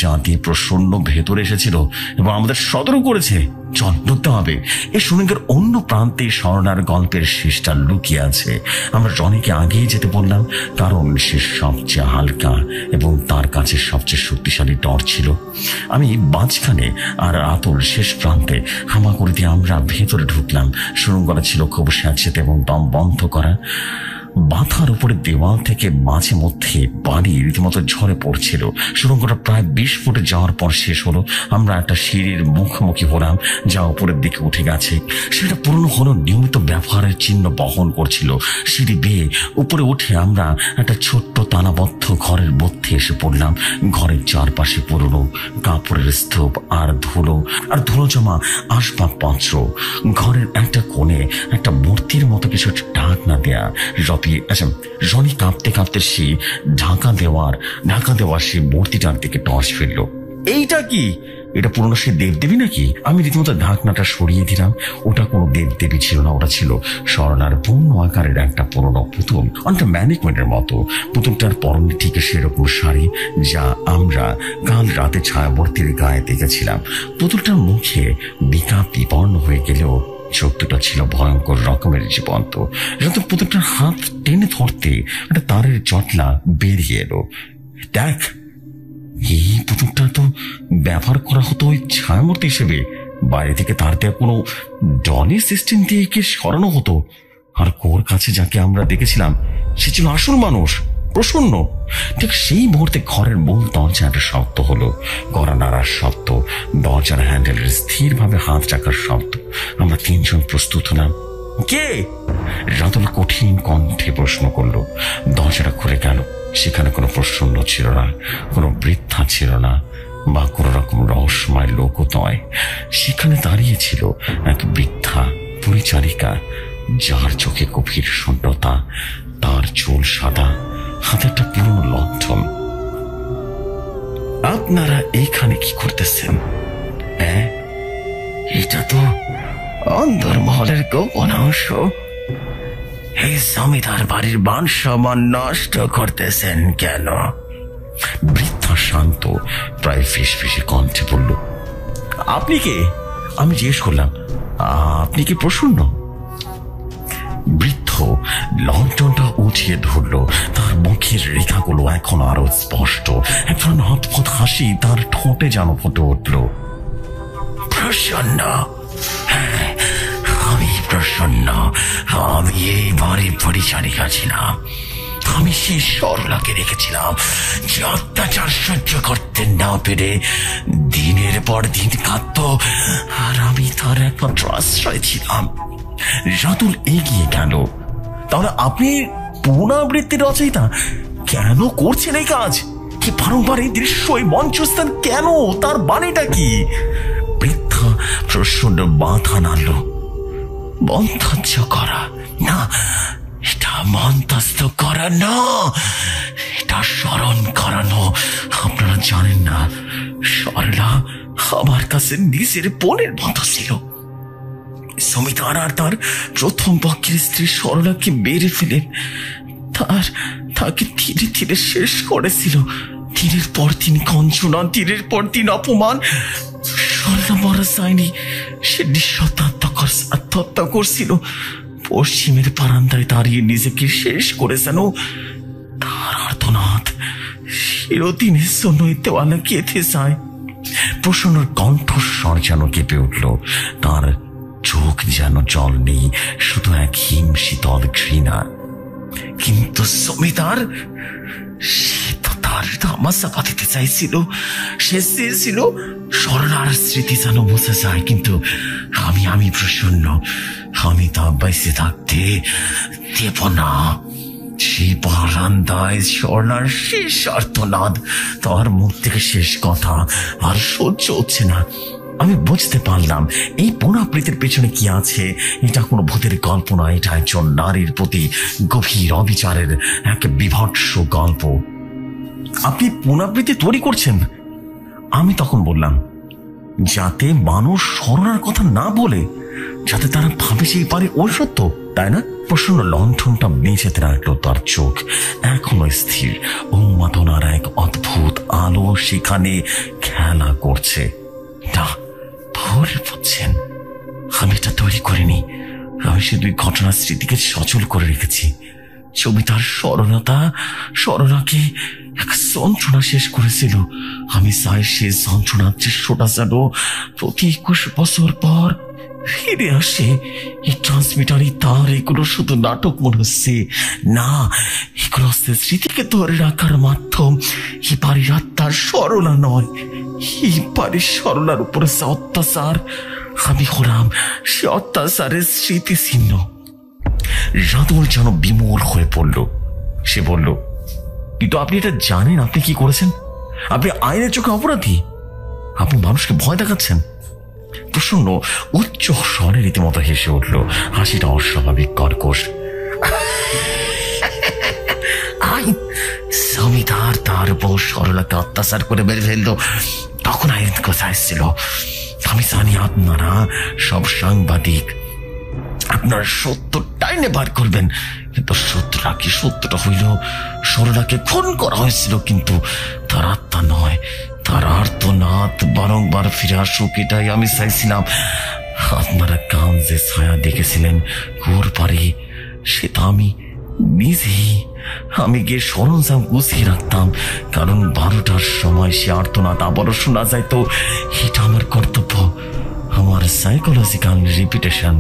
যা দিয়ে প্রসন্ন ভেতরে এসেছিল এবং আমাদের সতর্ক করেছে। চল, ঢুকতে হবে। এই সুড়ঙ্গের অন্য প্রান্তে স্বর্ণার গল্পের শেষটা লুকিয়ে আছে। আমরা রনিকে আগেই যেতে বললাম, কারণ সে সবচেয়ে হালকা এবং তার কাছে সবচেয়ে শক্তিশালী টর্চ ছিল। আমি মাঝখানে আর আতুল শেষ প্রান্তে। হামা করে দিয়ে আমরা ভেতরে ঢুকলাম। সুড়ঙ্গটা ছিল খুব স্যাঁতসেঁতে এবং দম বন্ধ করা। মাথার উপরে দেওয়াল থেকে মাঝে মধ্যে পানি রীতিমতো ঝরে পড়ছিল। সুড়ঙ্গটা প্রায় 20 ফুটে যাওয়ার পর শেষ হলো। আমরা একটা সিঁড়ির মুখোমুখি হলাম যা উপরের দিকে উঠে গেছে। সেটা পুরনো হলো নিয়মিত ব্যবহারের চিহ্ন বহন করছিল। সিঁড়ি বেয়ে উপরে উঠে আমরা একটা ছোট্ট তালাবদ্ধ ঘরের মধ্যে এসে পড়লাম। ঘরের চারপাশে পুরনো কাপড়ের স্তূপ আর ধুলো জমা আসবাবপত্র। ঘরের একটা কোণে একটা মূর্তির মতো কিছু ঢাকনা দেয়া। রনি কাঁপতে কাঁপতে সে ঢাকা দেওয়া সে মূর্তিটার দিকে টর্চ ফেললো। এইটা কি? এটা পুরনো সে দেবদেবী নাকি? আমি রীতিমতো ঢাকনাটা সরিয়ে দিলাম। ওটা কোনো দেবদেবী ছিল না, ওটা ছিল স্বর্ণার পূর্ণ আকারের একটা পুরনো পুতুল, অনেকটা ম্যানিকুইনের মতো। পুতুলটার পরনে ঠিক সেরকম শাড়ি যা আমরা কাল রাতে ছায়াবর্তীর গায়ে দেখেছিলাম। পুতুলটার মুখে বিবর্ণ হয়ে গেলেও চোখ দুটো ছিল ভয়ঙ্কর রকমের জীবন্ত। যখন পুতুলটার হাত টেনে ধরতে একটা তারের জটলা বেরিয়ে এলো। দেখ, এই পুতুলটা তো ব্যবহার করা হতো ওই ছায়ামূর্তি হিসেবে। বাইরে থেকে তার দেওয়া কোনো ডলি সিস্টেম দিয়ে একে সরানো হতো। আর ওর কাছে যাকে আমরা দেখেছিলাম সে ছিল আসল মানুষ, প্রসন্ন। ঠিক সেই মুহূর্তে ঘরের মূল দরজা একটা শব্দ হলো, গড়া নাড়ার শব্দ, দরজার হ্যান্ডেলের স্থিরভাবে হাত রাখার শব্দ। আমরা 3 জন প্রস্তুত হলাম। কে? রাতুল কঠিন কণ্ঠে প্রশ্ন করলো। দরজাটা খুলে গেল। সেখানে কোনো প্রসন্ন ছিল না, কোনো বৃদ্ধা ছিল না, বা কোনো রকম রহস্যময় লোকও নয়। সেখানে দাঁড়িয়ে ছিল এক বৃদ্ধা পরিচারিকা, যার চোখে গভীর শূন্যতা, তার চুল সাদা, হাতে একটা পুরনো লণ্ঠন। আপনারা এইখানে কি করতেছেন? হ্যাঁ, এটা তো অন্দরমহলের গোপন অংশ। এই জমিদার বাড়ির মান সম্মান নষ্ট করতেছেন কেন? বৃদ্ধা শান্ত, প্রায় ফিসফিসে কণ্ঠে বলল, আপনি কে? আমি জিজ্ঞেস করলাম, আপনি কি প্রসন্ন? বৃদ্ধ লণ্ঠনটা উঠিয়ে ধরল। তার মুখের রেখাগুলো এখন আরো স্পষ্ট। এক ধরনের অদ্ভুত হাসি তার ঠোঁটে যেন ফুটে উঠল। প্রসন্ন? হ্যাঁ, আমি প্রসন্ন। আমি এই বাড়ির পরিচারিকা ছিলাম। আমি সেই সরলাকে রেখেছিলাম যে অত্যাচার সহ্য করতে না পেরে দিনের পর দিন কাঁদত, আর আমি তার একমাত্র আশ্রয় ছিলাম। রাতুল এগিয়ে গেল। তাহলে আপনি পুনরাবৃত্তির রচয়িতা? কেন করছেন এই কাজ? কি বারংবার এই দৃশ্য, এই মঞ্চস্থান কেন? তার বাণীটা কি? বৃদ্ধা প্রচন্ড মাথা নাড়ল। মন্তব্য করা না, এটা মন্তস্থ করা না, এটা স্মরণ করানো। আপনারা জানেন না, সরলা আমার কাছে নিজের বোনের মতো ছিল। সমিতার আর তার প্রথম পক্ষের স্ত্রী সরলাকে মেরে ফেলেন। তাকে ধীরে ধীরে শেষ করেছিল। দিনের পর দিন কঞ্চনা, দিনের পর দিন অপমান। সরলা মারা যায়নি, সে নিঃস্বতা আত্মহত্যা করছিল। পশ্চিমের বারান্দায় দাঁড়িয়ে নিজেকে শেষ করে যেন তার আর্তনাদ চিরদিনের জন্য দেওয়ালে গেঁথে যায়। প্রসন্নর কণ্ঠস্বর যেন কেঁপে উঠল, তার চোখ যেন জল নেই, শুধু এক হিম শীতল ঘৃণা। কিন্তু সমিতার, সে তো তার তামাশা পাতিতে চাইছিল। সে চেয়েছিল সরলার স্মৃতি যেন মুছে যায়। কিন্তু আমি প্রসন্ন, আমি তা বেঁচে থাকতে দেব না। সেই বারান্দায় সরলার শেষ আর্তনাদ, তার মুখ থেকে শেষ কথা আর সহ্য হচ্ছে না। আমি বুঝতে পারলাম এই পুনরাবৃত্তির পেছনে কি আছে। এটা কোনো ভূতের গল্প নয়, এটা একজন নারীর প্রতি গভীর অবিচারের এক বিভৎস গল্প। আপনি পুনরাবৃত্তি তৈরি করছেন? আমি তখন বললাম, যাতে মানুষ সরলার কথা না বলে, যাতে তারা ভাবে সেই পারে ওই সত্য, তাই না? প্রসন্ন লণ্ঠনটা মেঝেতে রাখলো। তার চোখ এখনো স্থির। উন্মাদনার এক অদ্ভুত আলো সেখানে খেলা করছে। না, ভুল বুঝছেন, আমি এটা তৈরি করিনি। আমি সে দুই ঘটনার স্মৃতিকে সচল করে রেখেছি। সমিতার সরলাকে এক যন্ত্রণা শেষ করেছিল। আমি চাই সে যন্ত্রণার দৃশ্যটা যেন প্রতি 21 বছর পর ফিরে আসে। এই ট্রান্সমিটারই তার, এগুলো শুধু নাটক মনে হচ্ছে না, এগুলো হচ্ছে স্মৃতিকে ধরে রাখার মাধ্যম। এই বাড়ির আত্মার সরলা নয়, এই বাড়ির সরলার উপরে যে অত্যাচার, আমি হলাম সে অত্যাচারের স্মৃতিচিহ্ন। রাতুল যেন বিমূঢ় হয়ে পড়ল। সে বলল, কিন্তু আপনি এটা জানেন আপনি কি করেছেন? আপনি আইনের চোখে অপরাধী, আপনি মানুষকে ভয় দেখাচ্ছেন। প্রসন্ন উচ্চ স্বরে রীতিমতো হেসে উঠল। হাসিটা অস্বাভাবিক কর্কশ। আইন, জমিদার তার উপর সরলাকে অত্যাচার করে মেরে ফেলল, তখন আইন কোথায় ছিল? আমি জানি আপনারা সব সাংবাদিক, আপনার সত্যটাই বার করবেন। কিন্তু সত্যটা হইল সরলাকে খুন করা হয়েছিল, কিন্তু তার আত্মা নয়, তার আর্তনাদ বারংবার ফিরে আসুক, এটাই আমি চাইছিলাম। আপনারা কান যে ছায়া দেখেছিলেন ঘোর পারে, সেটা আমি নিজেই। আমি গিয়ে সরঞ্জাম গুছিয়ে রাখতাম, কারণ 12টার সময় সে আর্তনাদ আবারও শোনা যায়। তো এটা আমার কর্তব্য, আমার সাইকোলজিক্যাল রিপিটেশন।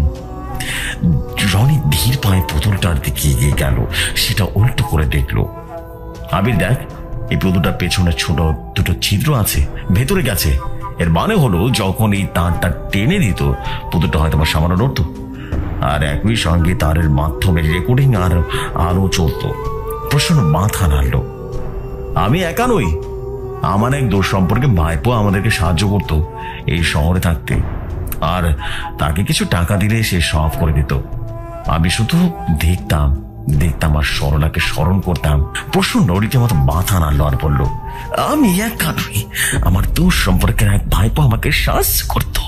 রনি ধীর পায়ে পুতুলটার দিকে এগিয়ে গেল, সেটা উল্টো করে দেখলো। আবির দেখ, এই পুতুলটার পেছনে ছোট দুটো ছিদ্র আছে, ভেতরে গেছে। এর মানে হলো যখন এই তারটা টেনে দিত, পুতুলটা হয়তো বা সামান্য নড়ত, আর একই সঙ্গে তারের মাধ্যমে রেকর্ডিং আর আলো চলত। প্রসন্ন মাথা নাড়ল। আমি একা নই, আমার এক দোষ সম্পর্কে ভাইপো আমাদেরকে সাহায্য করতো এই শহরে থাকতে, আর তাকে কিছু টাকা দিলে সে সব করে দিত। আমি শুধু দেখতাম আর সরলাকে স্মরণ করতাম। প্রসন্ন রীতিমতো মাথা নাড়ল আর বলল, আমি একা নই, আমার দোষ সম্পর্কে এক ভাইপো আমাকে সাহায্য করতো।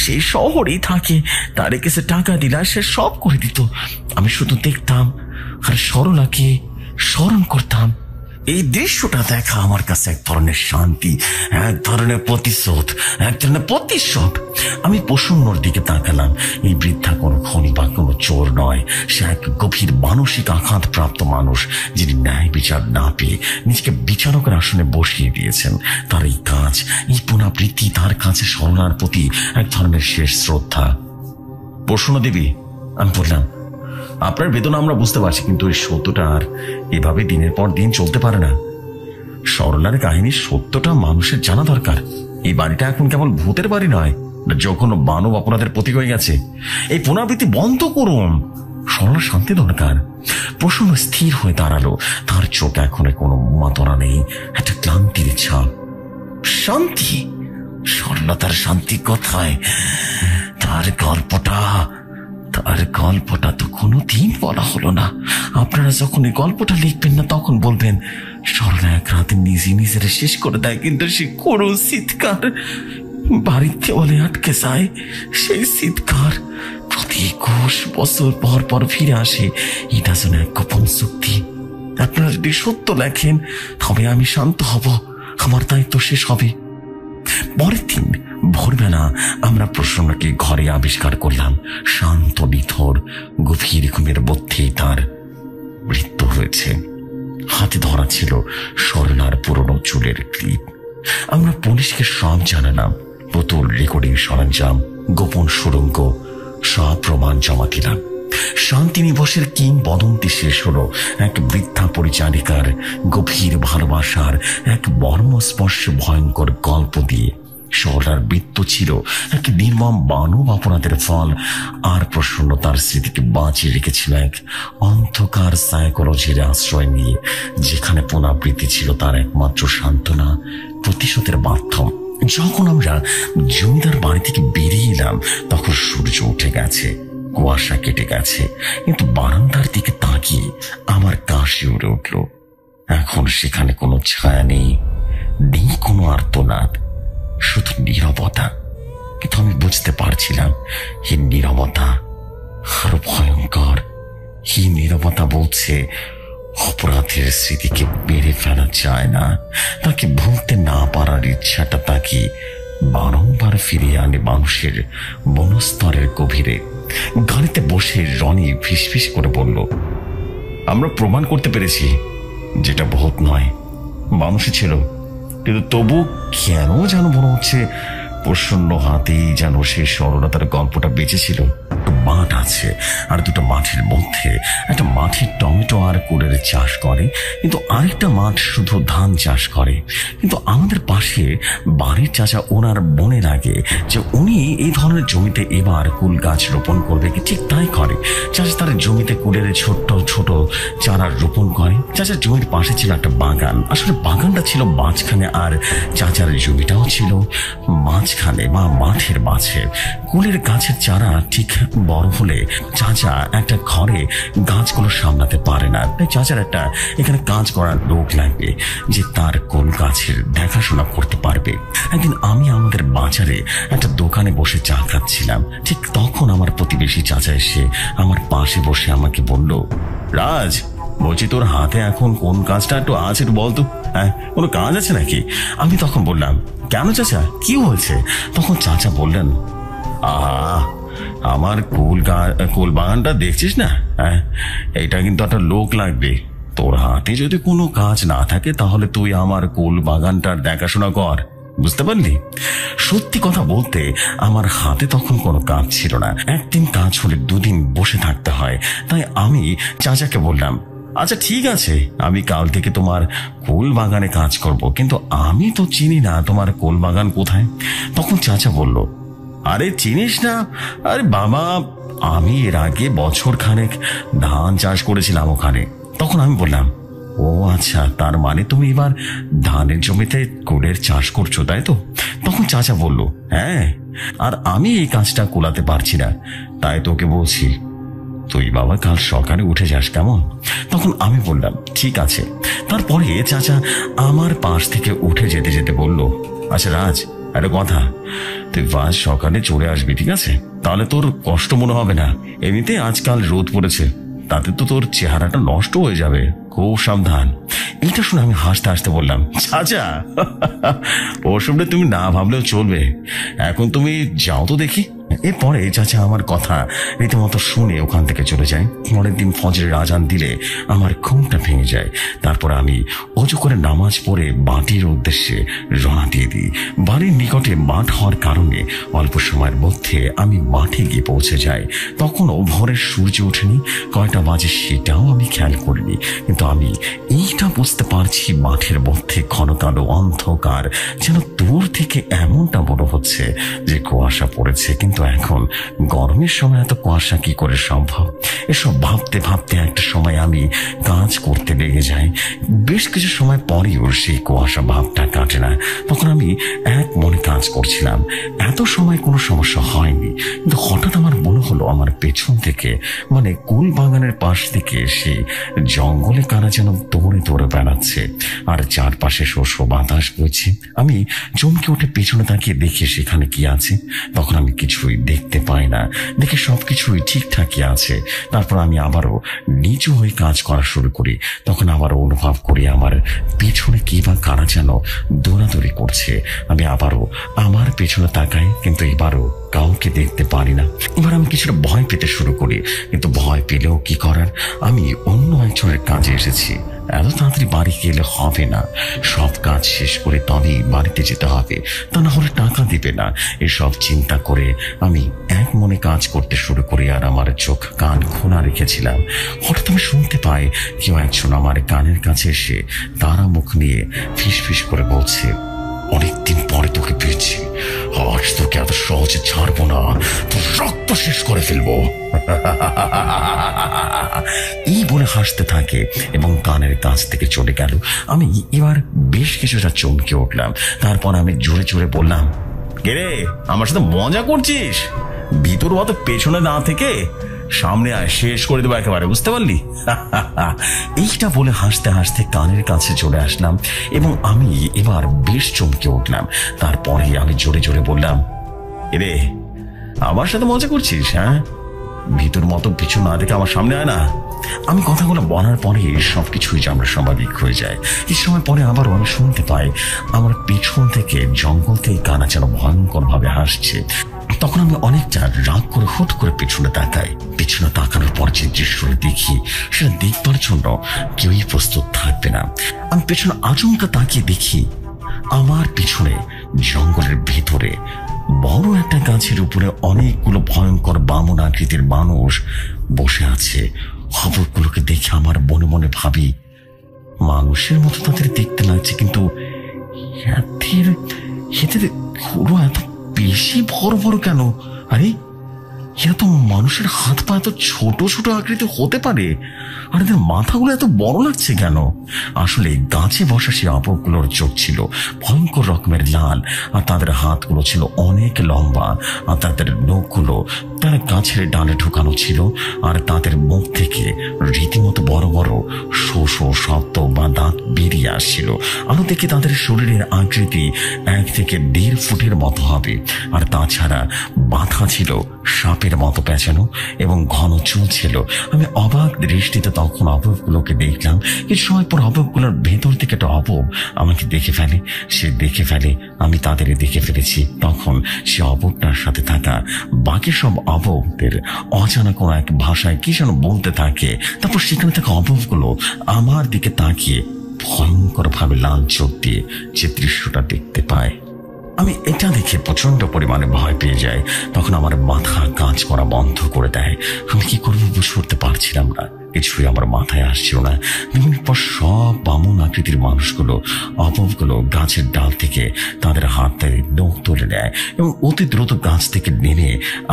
সেই শহরেই থাকে, তার কাছে টাকা দিলে সে সব করে দিত। আমি শুধু দেখতাম আর সরলাকে স্মরণ করতাম। এই দৃশ্যটা দেখা আমার কাছে এক ধরনের শান্তি, এক ধরনের প্রতিশোধ। আমি প্রসন্নর দিকে তাকালাম। এই বৃদ্ধা কোনো খনি বা কোনো চোর নয়, সে এক গভীর মানসিক আঘাত প্রাপ্ত মানুষ, যিনি ন্যায় বিচার না পেয়ে নিজেকে বিচারকের আসনে বসিয়ে দিয়েছেন। তার এই কাজ, এই পুনরাবৃত্তি তার কাছে সরলার প্রতি এক ধরনের শেষ শ্রদ্ধা। প্রসন্ন দেবী, আমি বললাম, আপনার বেদনা আমরা বুঝতে পারছি, কিন্তু এই সত্যটা আর এভাবে দিনের পর দিন চলতে পারে না। সরলার কাহিনীর সত্যটা মানুষের জানা দরকার। এই বাড়িটা এখন কেবল ভূতের বাড়ি নয়, যখন মানব অপরাধের প্রতীক হয়ে গেছে। এই পুনরাবৃত্তি বন্ধ করুন, সরলার শান্তি দরকার। প্রসন্ন স্থির হয়ে দাঁড়ালো, তার চোখ এখন কোনো মাতনা নেই, একটা ক্লান্তির ছাপ। শান্তি? সরলা তার শান্তি কোথায়? তার গল্পটা তার গল্পটা তো কোনোদিন বলা হলো না। আপনারা যখন এই গল্পটা লিখবেন না তখন বলবেন স্বর্ণা এক রাতে নিজে নিজের শেষ করে দেয়, কিন্তু সে করুণ চিৎকার বাড়ির দেওয়ালে আটকে যায়। সেই চিৎকার প্রতি 21 বছর পর পর ফিরে আসে। এটা যেন এক গোপন চুক্তি। আপনারা যদি সত্য লেখেন তবে আমি শান্ত হব, আমার দায়িত্ব শেষ হবে। পরের দিন ভোরবেলা আমরা প্রসন্নকে ঘরে আবিষ্কার করলাম। শান্ত নিথর গভীর ঘুমের মধ্যেই তার মৃত্যু হয়েছে। হাতে ধরা ছিল স্বর্ণার পুরনো চুলের ক্লিপ। আমরা পুলিশকে সব জানালাম। বোতল, রেকর্ডিং সরঞ্জাম, গোপন সুড়ঙ্গ সব প্রমাণ জমা দিলাম। শান্তিনিবাসের কিংবদন্তি শেষ হলো এক বৃদ্ধা পরিচারিকার গভীর ভালোবাসার এক মর্মস্পর্শ ভয়ঙ্কর গল্প দিয়ে। স্বর্ণার মৃত্যু ছিল এক নির্মম মানব অপরাধের ফল, আর প্রসন্ন তার স্মৃতিকে বাঁচিয়ে রেখেছিল এক অন্ধকার সাইকোলজির আশ্রয় নিয়ে, যেখানে পুনরাবৃত্তি ছিল তার একমাত্র সান্ত্বনা, প্রতিশোধের মাধ্যম। যখন আমরা জমিদার বাড়ি থেকে বেরিয়ে এলাম তখন সূর্য উঠে গেছে, কুয়াশা কেটে গেছে, কিন্তু বারান্দার দিকে তাকিয়ে আমার কাশি উড়ে উঠল। এখন সেখানে কোনো ছায়া নেই, নেই কোনো আর্তনাদ, শুধু নীরবতা। কিন্তু আমি বুঝতে পারছিলাম এই নীরবতা আরো ভয়ঙ্কর। এই নীরবতা বলছে অপরাধের স্মৃতিকে মেরে ফেলা যায় না, তাকে ভুলতে না পারার ইচ্ছাটা তাকে বারংবার ফিরিয়ে আনে মানুষের মনস্তরের গভীরে। গাড়িতে বসে রনি ফিসফিস করে বলল, আমরা প্রমাণ করতে পেরেছি যেটা বহুত নয়, মানুষই ছিল। কিন্তু তবু কেন যেন মনে হচ্ছে প্রসন্ন হাতেই যেন সেই সরলতার গল্পটা বেঁচেছিল। মাঠ আছে, আর দুটো মাঠের মধ্যে একটা মাঠে টমেটো আর কুলের চাষ করে, কিন্তু আরেকটা মাঠ শুধু ধান চাষ করে। কিন্তু আমাদের পাশে বাড়ির চাচা ওনার মনে লাগে যে উনি এই ধরনের জমিতে এবার কুল গাছ রোপণ করবে, কি ঠিক তাই করে। চাচা তার জমিতে কুলের ছোট্ট ছোট চারা রোপণ করে। চাচার জমির পাশে ছিল একটা বাগান, আসলে বাগানটা ছিল মাঝখানে, আর চাচার জমিটাও ছিল মাঝখানে বা মাঠের মাঝে। কুলের গাছের চারা ঠিক বড় হলে চাচা একটা ঘরে গাছগুলো সামলাতে পারে না, তাই চাচার একটা এখানে কাজ করার লোক লাগবে যে তার কোন গাছের দেখাশোনা করতে পারবে। একদিন আমি আমাদের বাজারে একটা দোকানে বসে চা খাচ্ছিলাম, ঠিক তখন আমার প্রতিবেশী চাচা এসে আমার পাশে বসে আমাকে বলল, রাজ, বলছি তোর হাতে এখন কোন কাজটা একটু আছে একটু বলতো, হ্যাঁ কোনো কাজ আছে নাকি? আমি তখন বললাম, কেন চাচা, কি হয়েছে? তখন চাচা বললেন, আমার কুল বাগানটা দেখছিস না, হ্যাঁ এটা কিন্তু একটা লোক লাগবে। তোর হাতে যদি কোনো কাজ না থাকে তাহলে তুই আমার কুল বাগানটার দেখাশোনা কর, বুঝতে পারলি? সত্যি কথা বলতে আমার হাতে তখন কোনো কাজ ছিল না। একদিন কাজ হলে দুদিন বসে থাকতে হয়, তাই আমি চাচাকে বললাম, আচ্ছা ঠিক আছে, আমি কাল থেকে তোমার কুল বাগানে কাজ করব, কিন্তু আমি তো চিনি না তোমার কুল বাগান কোথায়। তখন চাচা বলল, আরে চিনিস না? আরে বাবা, আমি এর আগে বছর খানেক ধান চাষ করেছিলাম ওখানে। তখন আমি বললাম, ও আচ্ছা, তার মানে তুমি এবার ধানের জমিতে কুলের চাষ করছো, তাই তো? তখন চাচা বলল, হ্যাঁ, আর আমি এই কাজটা কুলাতে পারছি না, তাই তোকে বলছি তুই বাবা কাল সকালে উঠে যাস, কেমন? তখন আমি বললাম, ঠিক আছে। তারপরে চাচা আমার পাশ থেকে উঠে যেতে যেতে বলল, আচ্ছা রাজ, একটা কথা, তুই আজ সকালে চলে আসবি, ঠিক আছে? তাহলে তোর কষ্ট মনে হবে না। এমনিতে আজকাল রোদ পড়েছে, তাতে তো তোর চেহারাটা নষ্ট হয়ে যাবে, খুব সাবধান। এটা শুনে আমি হাসতে হাসতে বললাম, চাচা ওসবটা তুমি না ভাবলেও চলবে, এখন তুমি যাও তো দেখি। এরপরে চাচা আমার কথা রীতিমতো শুনে ওখান থেকে চলে যায়। পরের দিন ফজরের আজান দিলে আমার ঘুমটা ভেঙে যায়। তারপর আমি অজু করে নামাজ পড়ে বাড়ির উদ্দেশ্যে রওনা দিয়ে দিই। বাড়ির নিকটে মাঠ হওয়ার কারণে অল্প সময়ের মধ্যে আমি মাঠে গিয়ে পৌঁছে যাই। তখনও ভোরের সূর্য ওঠেনি, কয়টা বাজে সেটাও আমি খেয়াল করিনি, কিন্তু আমি এইটা বুঝতে পারছি মাঠের মধ্যে ঘন কালো অন্ধকার, যেন দূর থেকে এমনটা মনে হচ্ছে যে কুয়াশা পড়েছে, কিন্তু কিন্তু এখন গরমের সময় এত কুয়াশা কি করে সম্ভব? এসব ভাবতে ভাবতে একটা সময় আমি কাজ করতে লেগে যাই। বেশ কিছু সময় পরেও সেই কুয়াশা ভাবটা কাটে না। তখন আমি এক মনে কাজ করছিলাম। এত সময় কোনো সমস্যা হয়নি, কিন্তু হঠাৎ আমার মনে হলো আমার পেছন থেকে, মানে কুল বাগানের পাশ থেকে সে জঙ্গলে কারা যেন দৌড়ে দৌড়ে বেড়াচ্ছে, আর চারপাশে শস্য বাতাস বইছে। আমি চমকে উঠে পেছনে তাকিয়ে দেখি সেখানে কি আছে। তখন আমি কিছুই দেখতে পাই না, দেখে সবকিছুই ঠিকঠাকই আছে। তারপর আমি আবারও নিচু হয়ে কাজ করা শুরু করি। তখন আবারও অনুভব করি আমার পেছনে কি বা কারা যেন দৌড়াদৌড়ি করছে। আমি আবারও আমার পেছনে তাকাই, কিন্তু এবারও কাউকে দেখতে পারি না। এবার আমি কিছুটা ভয় পেতে শুরু করি, কিন্তু ভয় পেলেও কি করার, আমি অন্য একজনের কাজে এসেছি। এত তাড়াতাড়ি বাড়ি গেলে হবে না, সব কাজ শেষ করে তবেই বাড়িতে যেতে হবে, তা না হলে টাকা দিবে না। এসব চিন্তা করে আমি এক মনে কাজ করতে শুরু করি, আর আমার চোখ কান খোলা রেখেছিলাম। হঠাৎ আমি শুনতে পাই কেউ একজন আমার কানের কাছে এসে তারা মুখ নিয়ে ফিস ফিস করে বলছে, অনেকদিন পরে তোকে পেয়েছি, আজ তোকে এত সহজে ছাড়বো না, তোর রক্ত শেষ করে ফেলবো। এই বলে হাসতে থাকে এবং কানের কাছ থেকে চলে গেল। আমি এবার বেশ কিছুটা চমকে উঠলাম। তারপর আমি জোরে জোরে বললাম, কে রে, আমার সাথে মজা করছিস? ভিতর অত পেছনে না থেকে সামনে আয়, শেষ করে দেবো একেবারে, বুঝতে পারলি? এইটা বলে হাসতে হাসতে কানের কাছে চলে আসলাম এবং আমি এবার বেশ চমকে উঠলাম। তারপরে আমি জোরে জোরে বললাম, রে, আমার সাথে মজা করছিস? হ্যাঁ, ভিতর মতো পিছু না দেখে আমার সামনে আয় না। আমি কথাগুলো বলার পরে সবকিছুই যেন স্বাভাবিক হয়ে যায়। কিছু সময় পরে আবারও আমি শুনতে পাই আমার পেছন থেকে জঙ্গল থেকে কানা যেন ভয়ঙ্কর ভাবে হাসছে। তখন আমি অনেকটা রাগ করে হুট করে পেছনে তাকাই। পেছনে তাকানোর পর যে দৃশ্যটা দেখি, সেটা দেখবার জন্য কেউই প্রস্তুত থাকবে না। আমি পেছনে আচমকা তাকিয়ে দেখি আমার পিছনে জঙ্গলের ভেতরে বড় একটা গাছের উপরে অনেকগুলো ভয়ঙ্কর বামন আকৃতির মানুষ বসে আছে। খবরগুলোকে দেখে আমার মনে মনে ভাবি, মানুষের মতো তাদের দেখতে লাগছে, কিন্তু এদের হলো এত বেশি বড় বড় কেন? আরে, এরা তো মানুষের হাত পা এত ছোট ছোট আকৃতি হতে পারে, আর এদের মাথাগুলো এত বড় লাগছে কেন? আসলে গাছে বসা সে আপগুলোর চোখ ছিল ভয়ঙ্কর রকমের লাল, আর তাদের হাতগুলো ছিল অনেক লম্বা, আর তাদের নখগুলো তারা গাছের ডালে ঢুকানো ছিল, আর তাদের মুখ থেকে রীতিমতো বড় বড় শো শো শব্দ বা দাঁত বেরিয়ে আসছিল। আরো দেখে তাদের শরীরের আকৃতি 1 থেকে 1.5 ফুটের মতো হবে, আর তাছাড়া মাথা ছিল সাপের মতো পেঁচানো এবং ঘন চুল ছিল। আমি অবাক দৃষ্টিতে তখন অবয়বগুলোকে দেখলাম। কিছু সময় পর অবয়বগুলোর ভেতর থেকে একটা অবয়ব আমাকে দেখে ফেলে, সে দেখে ফেলে আমি তাদের দেখে ফেলেছি। তখন সে অবয়বটার সাথে থাকা বাকি সব অবয়বদের অজানা কোনো এক ভাষায় কি যেন বলতে থাকে। তারপর সেখানে থাকা অবয়বগুলো আমার দিকে তাকিয়ে ভয়ঙ্কর ভাবে লাল চোখ দিয়ে যে দৃশ্যটা দেখতে পায়, আমি এটা দেখে প্রচন্ড পরিমাণে ভয় পেয়ে যাই। তখন আমার মাথা কাজ করা বন্ধ করে দেয়। আমি কি করবো বুঝে উঠতে পারছিলাম না, কিছুই আমার মাথায় আসছিল না। 2 মিনিট পর সব বামন আকৃতির মানুষগুলো, অপবগুলো গাছের ডাল থেকে তাদের হাতে নখ তুলে নেয় এবং অতি দ্রুত গাছ থেকে নেমে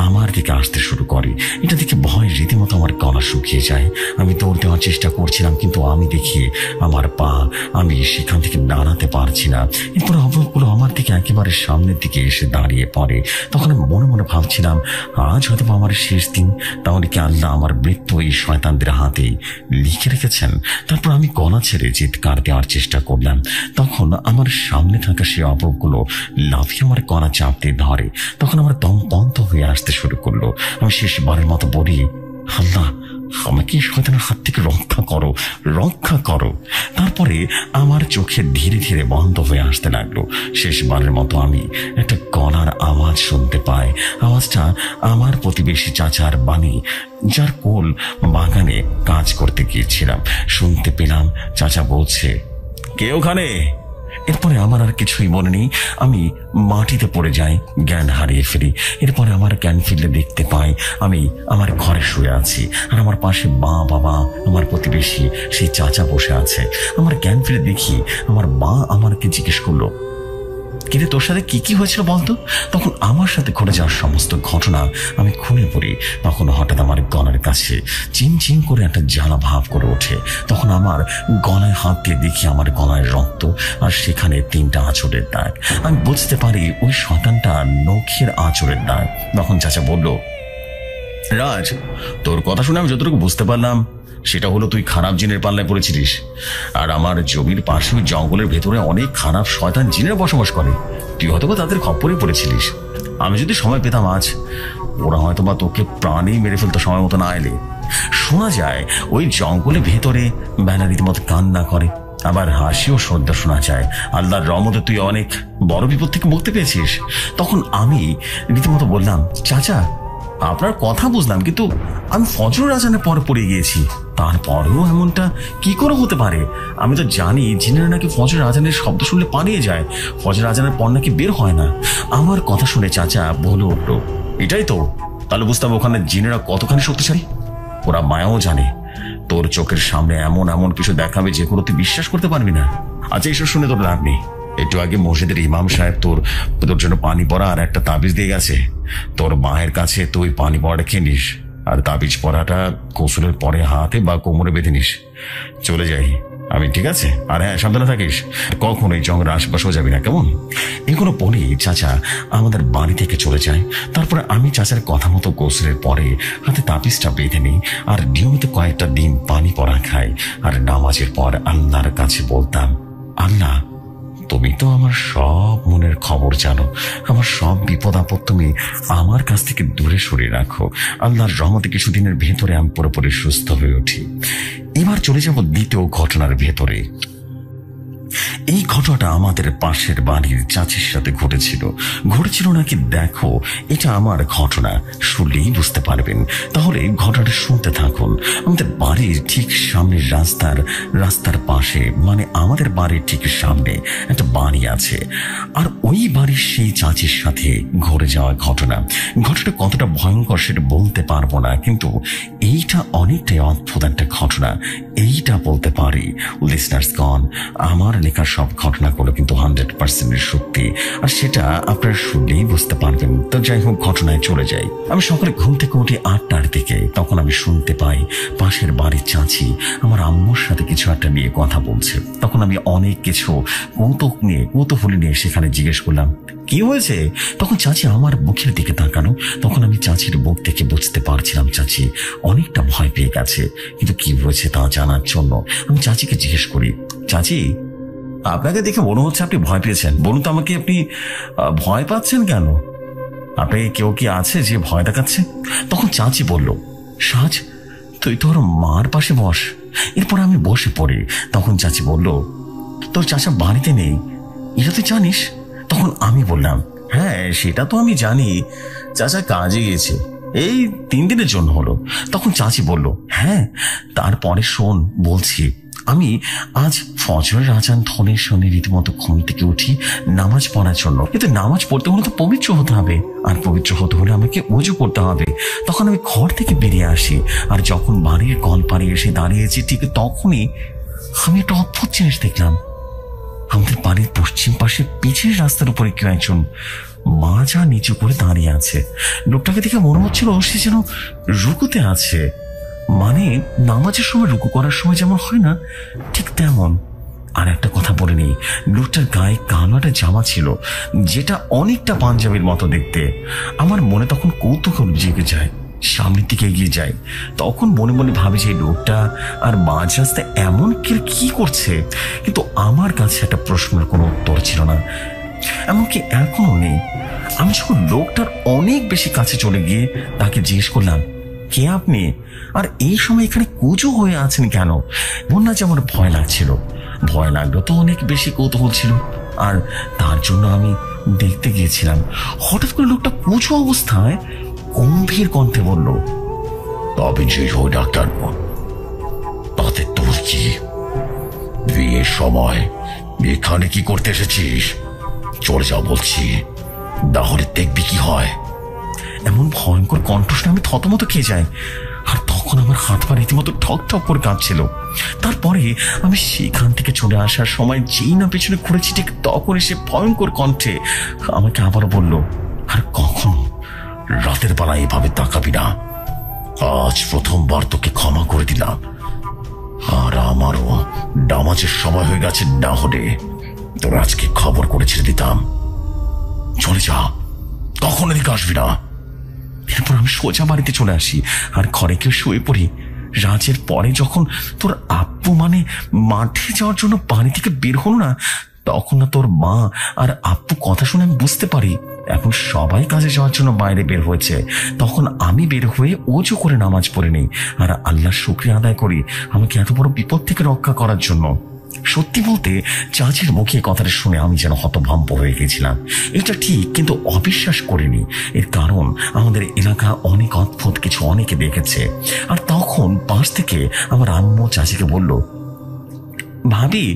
আমার দিকে আসতে শুরু করে। এটা দেখে ভয় রীতিমতো আমার গলা শুকিয়ে যায়। আমি দৌড় দেওয়ার চেষ্টা করছিলাম, কিন্তু আমি দেখি আমার পা আমি সেখান থেকে নাড়াতে পারছি না। এরপর অপবগুলো আমার দিকে একেবারে সামনের দিকে এসে দাঁড়িয়ে পড়ে। তখন আমি মনে মনে ভাবছিলাম, আজ হয়তো আমার শেষ দিন, তাহলে কি আল্লাহ আমার মৃত্যু এই শয়তানদের হাতেই লিখে রেখেছেন? তারপর আমি গলা ছেড়ে চিৎকার দেওয়ার চেষ্টা করলাম। তখন আমার সামনে থাকা সে অবয়বগুলো লাফিয়ে আমার গলা চাপতে ধরে। তখন আমার দম বন্ধ হয়ে আসতে শুরু করলো। আমি শেষবারের মতো বলি, আল্লাহ, আমাকে শয়তানের হাত থেকে রক্ষা করো, রক্ষা করো। তারপরে আমার চোখে ধীরে ধীরে বন্ধ হয়ে আসতে লাগলো। শেষবারের মতো আমি একটা গলার আওয়াজ শুনতে পাই। আওয়াজটা আমার প্রতিবেশী চাচার বাণী, যার কোল বাগানে কাজ করতে গিয়েছিলাম। শুনতে পেলাম চাচা বলছে, কে ওখানে? এরপরে আমার আর কিছুই মনে নেই। আমি মাটিতে পড়ে যাই, জ্ঞান হারিয়ে ফেলি। এরপরে আমার জ্ঞান ফিরলে দেখতে পাই আমি আমার ঘরে শুয়ে আছি, আর আমার পাশে মা, বাবা, আমার প্রতিবেশী সেই চাচা বসে আছে। আমার জ্ঞান ফিরে দেখি আমার মা আমাকে জিজ্ঞেস করলো, কিন্তু তোর সাথে কি কি হয়েছিল বলতো? তখন আমার সাথে ঘটে যাওয়ার সমস্ত ঘটনা আমি খুলে পড়ি। তখন হঠাৎ আমার গলার কাছে চিনচিন করে একটা জ্বালা ভাব করে ওঠে। তখন আমার গলায় হাত দিয়ে দেখি আমার গলায় রক্ত, আর সেখানে 3টা আঁচড়ের দাগ। আমি বুঝতে পারি ওই শয়তানটা নখের আঁচড়ের দাগ। তখন চাচা বলল, রাজ, তোর কথা শুনে আমি যতটুকু বুঝতে পারলাম সেটা হলো তুই খারাপ জিনের পাল্লায় পড়েছিলিস। আর আমার জমির পাশে জঙ্গলের ভেতরে অনেক খারাপ শয়তান জিনের বসবাস করে। তুই হয়তো তাদের খপ্পরে পড়েছিলিস। আমি যদি সময় পেতাম আজ, ওরা হয়তো বা তোকে প্রাণেই মেরে ফেলতো সময় মতো না এলে। শোনা যায় ওই জঙ্গলের ভেতরে বেলা রীতিমতো কান্না করে, আবার হাসিও শ্রদ্ধা শোনা যায়। আল্লাহর রহমতে তুই অনেক বড় বিপদ থেকে মুক্তি পেয়েছিস। তখন আমি রীতিমতো বললাম, চাচা আপনার কথা বুঝলাম, কিন্তু আমি ফজর আজানের পরে পড়ে গিয়েছি। তারপরেও এমনটা কি করে হতে পারে? আমি তো জানি জিনেরা নাকি ফজর আজানের শব্দ শুনলে পালিয়ে যায়, ফজর আজানের পর নাকি বের হয় না। আমার কথা শুনে চাচা বলে উঠল, এটাই তো, তাহলে বুঝতাম ওখানে জিনেরা কতখানি শক্তিশালী। ওরা মায়াও জানে তোর চোখের সামনে এমন এমন কিছু দেখাবে যেগুলো তুই বিশ্বাস করতে পারবি না। আচ্ছা, এসব শুনে তোর লাভ নেই। একটু আগে মসজিদের ইমাম সাহেব তোর জন্য পানি পড়া আর একটা তাবিজ দিয়ে গেছে। তোর মায়ের কাছে তুই পানি পড়াটা খেয়ে নিস, আর তাবিজ পড়াটা গোসলের পরে হাতে বা কোমরে বেঁধে নিস। চলে যাই আমি, ঠিক আছে? আর হ্যাঁ, সাবধানে থাকিস, কখন এই জঙ্গলের আশেপাশেও যাবি না, কেমন? এগুলো বলেই চাচা আমাদের বাড়ি থেকে চলে যায়। তারপরে আমি চাচার কথা মতো গোসলের পরে হাতে তাবিজটা বেঁধে নিই, আর নিয়মিত কয়েকটা দিন পানি পড়া খাই। আর নামাজের পর আল্লাহর কাছে বলতাম, আল্লাহ, তুমি তো আমার সব মনের খবর জানো, আমার সব বিপদ আপদ তুমি আমার কাছ থেকে দূরে সরিয়ে রাখো। আল্লাহর রহমতে কিছুদিনের ভেতরে আমি পুরোপুরি সুস্থ হয়ে উঠি। এবার চলে যাব দ্বিতীয় ঘটনার ভেতরে। এই ঘটনাটা আমাদের পাশের বাড়ির চাচির সাথে ঘটেছিল নাকি দেখো, এটা আমার ঘটনা, শুনলেই বুঝতে পারবেন। তাহলে ঘটনাটা শুনতে থাকুন। আমাদের বাড়ির ঠিক সামনের রাস্তার পাশে, মানে আমাদের বাড়ির ঠিক সামনে একটা বাড়ি আছে, আর ওই বাড়ির সেই চাচির সাথে ঘটে যাওয়া ঘটনাটা কতটা ভয়ঙ্কর সেটা বলতে পারবো না, কিন্তু এইটা অনেকটাই অদ্ভুত একটা ঘটনা, এইটা বলতে পারি। লিসনার্সগণ, আমার লেখা সব ঘটনাগুলো কিন্তু 100% সত্যি, আর সেটা আপনারা শুনলেই বুঝতে পারবেন। তো যাই হোক, ঘটনায় চলে যাই। আমি সকালে ঘুম থেকে উঠি 8টার দিকে। তখন আমি শুনতে পাই পাশের বাড়ির চাচি আমার আম্মুর সাথে কিছু একটা নিয়ে কথা বলছে। তখন আমি অনেক কিছু কৌতূহলী নিয়ে সেখানে জিজ্ঞেস করলাম, কি হয়েছে? তখন চাচি আমার মুখের দিকে তাকানো। তখন আমি চাচির মুখ থেকে বুঝতে পারছিলাম চাচি অনেকটা ভয় পেয়ে গেছে। কিন্তু কি হয়েছে তা জানার জন্য আমি চাচিকে জিজ্ঞেস করি, চাচি, আপনাকে দেখে মনে হচ্ছে আপনি ভয় পেয়েছেন, বলুন তো আমাকে, আপনি ভয় পাচ্ছেন কেন? আপনাকে কেউ কি আছে যে ভয় দেখাচ্ছে? তখন চাচি বলল, সাজ, তুই তোর মার পাশে বস। এরপর আমি বসে পড়ি। তখন চাচি বলল, তোর চাচা বাড়িতে নেই, এটা তুই জানিস? তখন আমি বললাম, হ্যাঁ, সেটা তো আমি জানি, চাচা কাজে গেছে, এই 3 দিনের জন্য হলো। তখন চাচি বলল, হ্যাঁ, তারপরে শোন বলছি, আমি আজ ফজরের আজান ধ্বনির শুনে রীতিমতো ঘুম থেকে উঠি নামাজ পড়ার জন্য। কিন্তু নামাজ পড়তে হলে তো পবিত্র হতে হবে, আর পবিত্র হতে হলে আমাকে ওযু করতে হবে। তখন আমি ঘর থেকে বেরিয়ে আসি, আর যখন বাড়ির কলপাড়ে এসে দাঁড়িয়েছি ঠিক তখনই আমি একটা অদ্ভুত জিনিস দেখলাম। আমাদের বাড়ির পশ্চিম পাশে পিছের রাস্তার উপরে কেউ একজন মাজা নিচু করে দাঁড়িয়ে আছে। লোকটাকে দেখে মনে হচ্ছিল সে যেন রুকুতে আছে, মানে নামাজের সময় রুকু করার সময় যেমন হয় না, ঠিক তেমন। আর একটা কথা বলে নেই, লোকটার গায়ে কালো একটা জামা ছিল, যেটা অনেকটা পাঞ্জাবির মতো দেখতে। আমার মনে তখন কৌতূহল জেগে যায়, সামনের দিকে এগিয়ে যায়। তখন মনে মনে ভাবি যে লোকটা আর মাঝ রাস্তায় এমন কি করছে, কিন্তু আমার কাছে একটা প্রশ্নের কোনো উত্তর ছিল না, এমনকি এখনো নেই। আমি যখন লোকটার অনেক বেশি কাছে চলে গিয়ে তাকে জিজ্ঞেস করলাম, কে আপনি, আর এই সময় এখানে কুজো হয়ে আছেন কেন? বললাম যে আমার ভয় লাগছিল। ভয় লাগলো তো অনেক বেশি কৌতূহল ছিল, আর তার জন্য আমি দেখতে গিয়েছিলাম। হঠাৎ করে লোকটা কুজো অবস্থায় গম্ভীর কণ্ঠে বলল, তবে যে ওই ডাক্তার, তাতে তোর কি? বিয়ের সময় এখানে কি করতে এসেছিস? চলে যাও বলছি, তাহলে দেখবি কি হয়। এমন ভয়ঙ্কর কণ্ঠস্বর আমি থতমত খেয়ে যাই। আর তখন তখন আমার হাত পা রীতিমতো ঠক ঠক করে কাঁপছিল। তারপরে আমি সেখান থেকে চলে আসার সময় যেই না পেছনে ঘুরেছি, ঠিক তখন সে ভয়ঙ্কর কণ্ঠে আমাকে আবারও বলল, আর কখনো রাতের বেলা এভাবে তাকাবি না। আজ প্রথমবার তোকে ক্ষমা করে দিলাম, আর আমারও নামাজের সময় হয়ে গেছে, না হলে তোর আজকে খবর করে ছেড়ে দিতাম। চলে যা, কখন এদিকে আসবি না। এরপর আমি সোজা বাড়িতে চলে আসি আর ঘরে কেউ শুয়ে পড়ি। রাজের পরে যখন তোর আব্বু মাঠে যাওয়ার জন্য বাড়ি থেকে বের হলো না, তখন না তোর মা আর আব্বু কথা শুনে আমি বুঝতে পারি এখন সবাই কাজে যাওয়ার জন্য বাইরে বের হয়েছে। তখন আমি বের হয়ে ওযু করে নামাজ পড়ে নিই আর আল্লাহর শুকরিয়া আদায় করি আমাকে এত বড় বিপদ থেকে রক্ষা করার জন্য। সত্যি বলতে চাচির মুখে কথাটা শুনে আমি যেন হতভম্ব হয়ে গেছিলাম। এটা ঠিক, কিন্তু অবিশ্বাস করিনি। এর কারণ আমাদের এলাকা অনেক অদ্ভুত কিছু অনেকে দেখেছে। আর তখন পাশ থেকে আমার আম্মু চাচিকে বলল, ভাবি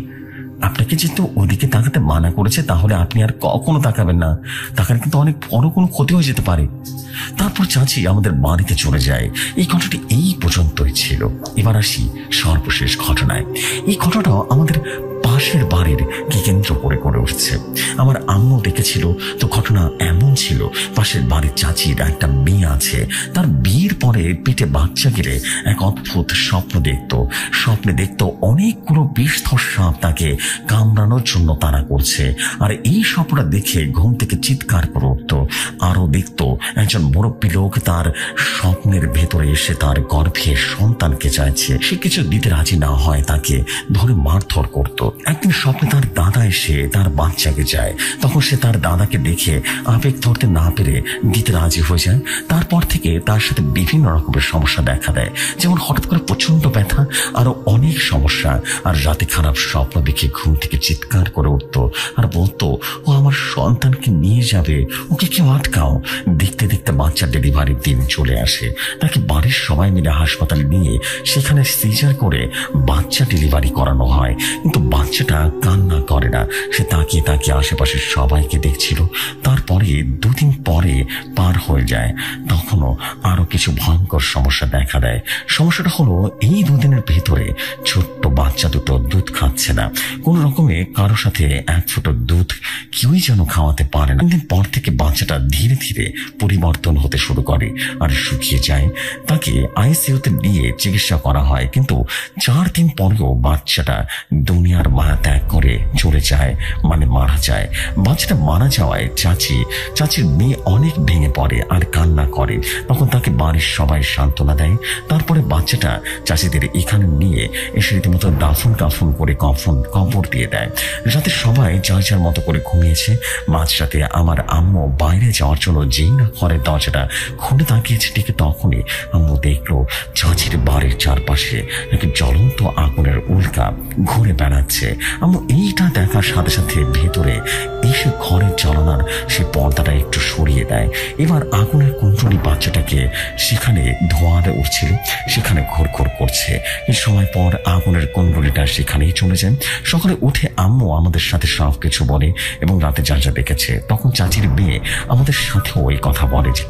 আপনাকে যেহেতু ওদিকে তাকাতে মানা করেছে, তাহলে আপনি আর কখনো তাকাবেন না, তাকালে কিন্তু অনেক বড় কোনো ক্ষতি হয়ে যেতে পারে। তারপর চাচি আমাদের বাড়িতে চলে যায়। এই ঘটনাটি এই পর্যন্তই ছিল। এবার আসি সর্বশেষ ঘটনায়। এই ঘটনাটাও আমাদের পাশের বাড়ির কি কেন্দ্র করে করে উঠছে। আমার আম্মু দেখেছিল। তো ঘটনা এমন ছিল, পাশের বাড়ির চাচির একটা মেয়ে আছে, তার বিয়ের পরে পেটে বাচ্চা গেলে এক অদ্ভুত স্বপ্নে দেখতো অনেকগুলো বিষধর সাপ তাকে কামড়ানোর জন্য তাড়া করছে। আর এই স্বপ্নটা দেখে ঘুম থেকে চিৎকার করে উঠতো। আরো দেখতো একজন মুরব্বী লোক তার স্বপ্নের ভেতরে এসে তার গর্ভে সন্তানকে চাইছে। সে কিছু দিতে রাজি না হয় তাকে ধরে মারধর করতো। একদিন স্বপ্নে তার দাদা এসে তার বাচ্চাকে চায়। তখন সে তার দাদাকে দেখে আবেগ ধরতে না পেরে দিতে রাজি হয়ে যায়। তারপর থেকে তার সাথে বিভিন্ন রকমের সমস্যা দেখা দেয়, যেমন হঠাৎ করে প্রচন্ড ব্যথা, আরো অনেক সমস্যা। আর রাতে খারাপ স্বপ্ন দেখে ঘুম থেকে চিৎকার করে উঠতো আর বলতো, ও আমার সন্তানকে নিয়ে যাবে, ওকে কেউ আটকাও। দেখতে দেখতে বাচ্চার ডেলিভারির দিন চলে আসে। তাকে বাড়ির সবাই মিলে হাসপাতালে নিয়ে সেখানে সিজার করে বাচ্চা ডেলিভারি করানো হয়। কিন্তু বাচ্চাটা কান্না করে না, সে তাকিয়ে তাকিয়ে আশেপাশের সবাইকে দেখছিল। তারপরে দুদিন পরে পার হয়ে যায়। তখনও আরো কিছু ভয়ঙ্কর সমস্যা দেখা দেয়। সমস্যাটা হলো, এই দুদিনের ভেতরে ছোট্ট বাচ্চা দুটো দুধ খাচ্ছে না। কোন রকমে কারো সাথে এক ফোঁটা দুধ কেউই যেন খাওয়াতে পারে না। দিন পর থেকে বাচ্চাটা ধীরে ধীরে পরিবর্তন হতে শুরু করে আর শুকিয়ে যায়। তাকে আইসিইউতে নিয়ে চিকিৎসা করা হয়, কিন্তু 4 দিন পরেও বাচ্চাটা দুনিয়ার মায়া ত্যাগ করে চলে যায়, মারা যায়। বাচ্চাটা মারা যাওয়ায় চাচির মেয়ে অনেক ভেঙে পড়ে আর কান্না করে। তখন তাকে বাড়ির সবাই সান্ত্বনা দেয়। তারপরে বাচ্চাটা চাচিদের এখানে নিয়ে এসে রীতিমতো দাফন কাফন করে কবর দিয়ে দেয়। রাতে সবাই যার যার মতো করে ঘুমিয়েছে। মাঝরাতে আমার আম্মু বাইরে যাওয়ার জন্য যেই না ঘরের দরজাটা খুলে তাকিয়েছে, ঠিক তখনই আম্মু দেখলো চাচির বাড়ির চারপাশে নাকি জ্বলন্ত আগুনের উল্কা ঘুরে বেড়াচ্ছে। আম্মু এইটা দেখার সাথে সাথে ভেতরে এসে ঘরের জ্বালানার সে পর্দাটা একটু সরিয়ে দেয়। এবার আগুনের কুণ্ডলী বাচ্চাটাকে সেখানে ধোঁয়াতে উঠছিল, সেখানে ঘোর করছে। এই সময় পর আগুনের কুণ্ডলীটা সেখানেই চলে যায়। সকালে উঠে আম্মু আমাদের সাথে সব কিছু বলে এবং রাতে যা যা দেখেছে। তখন চাচির মেয়ে আমাদের সাথেও এই কথা বলে যে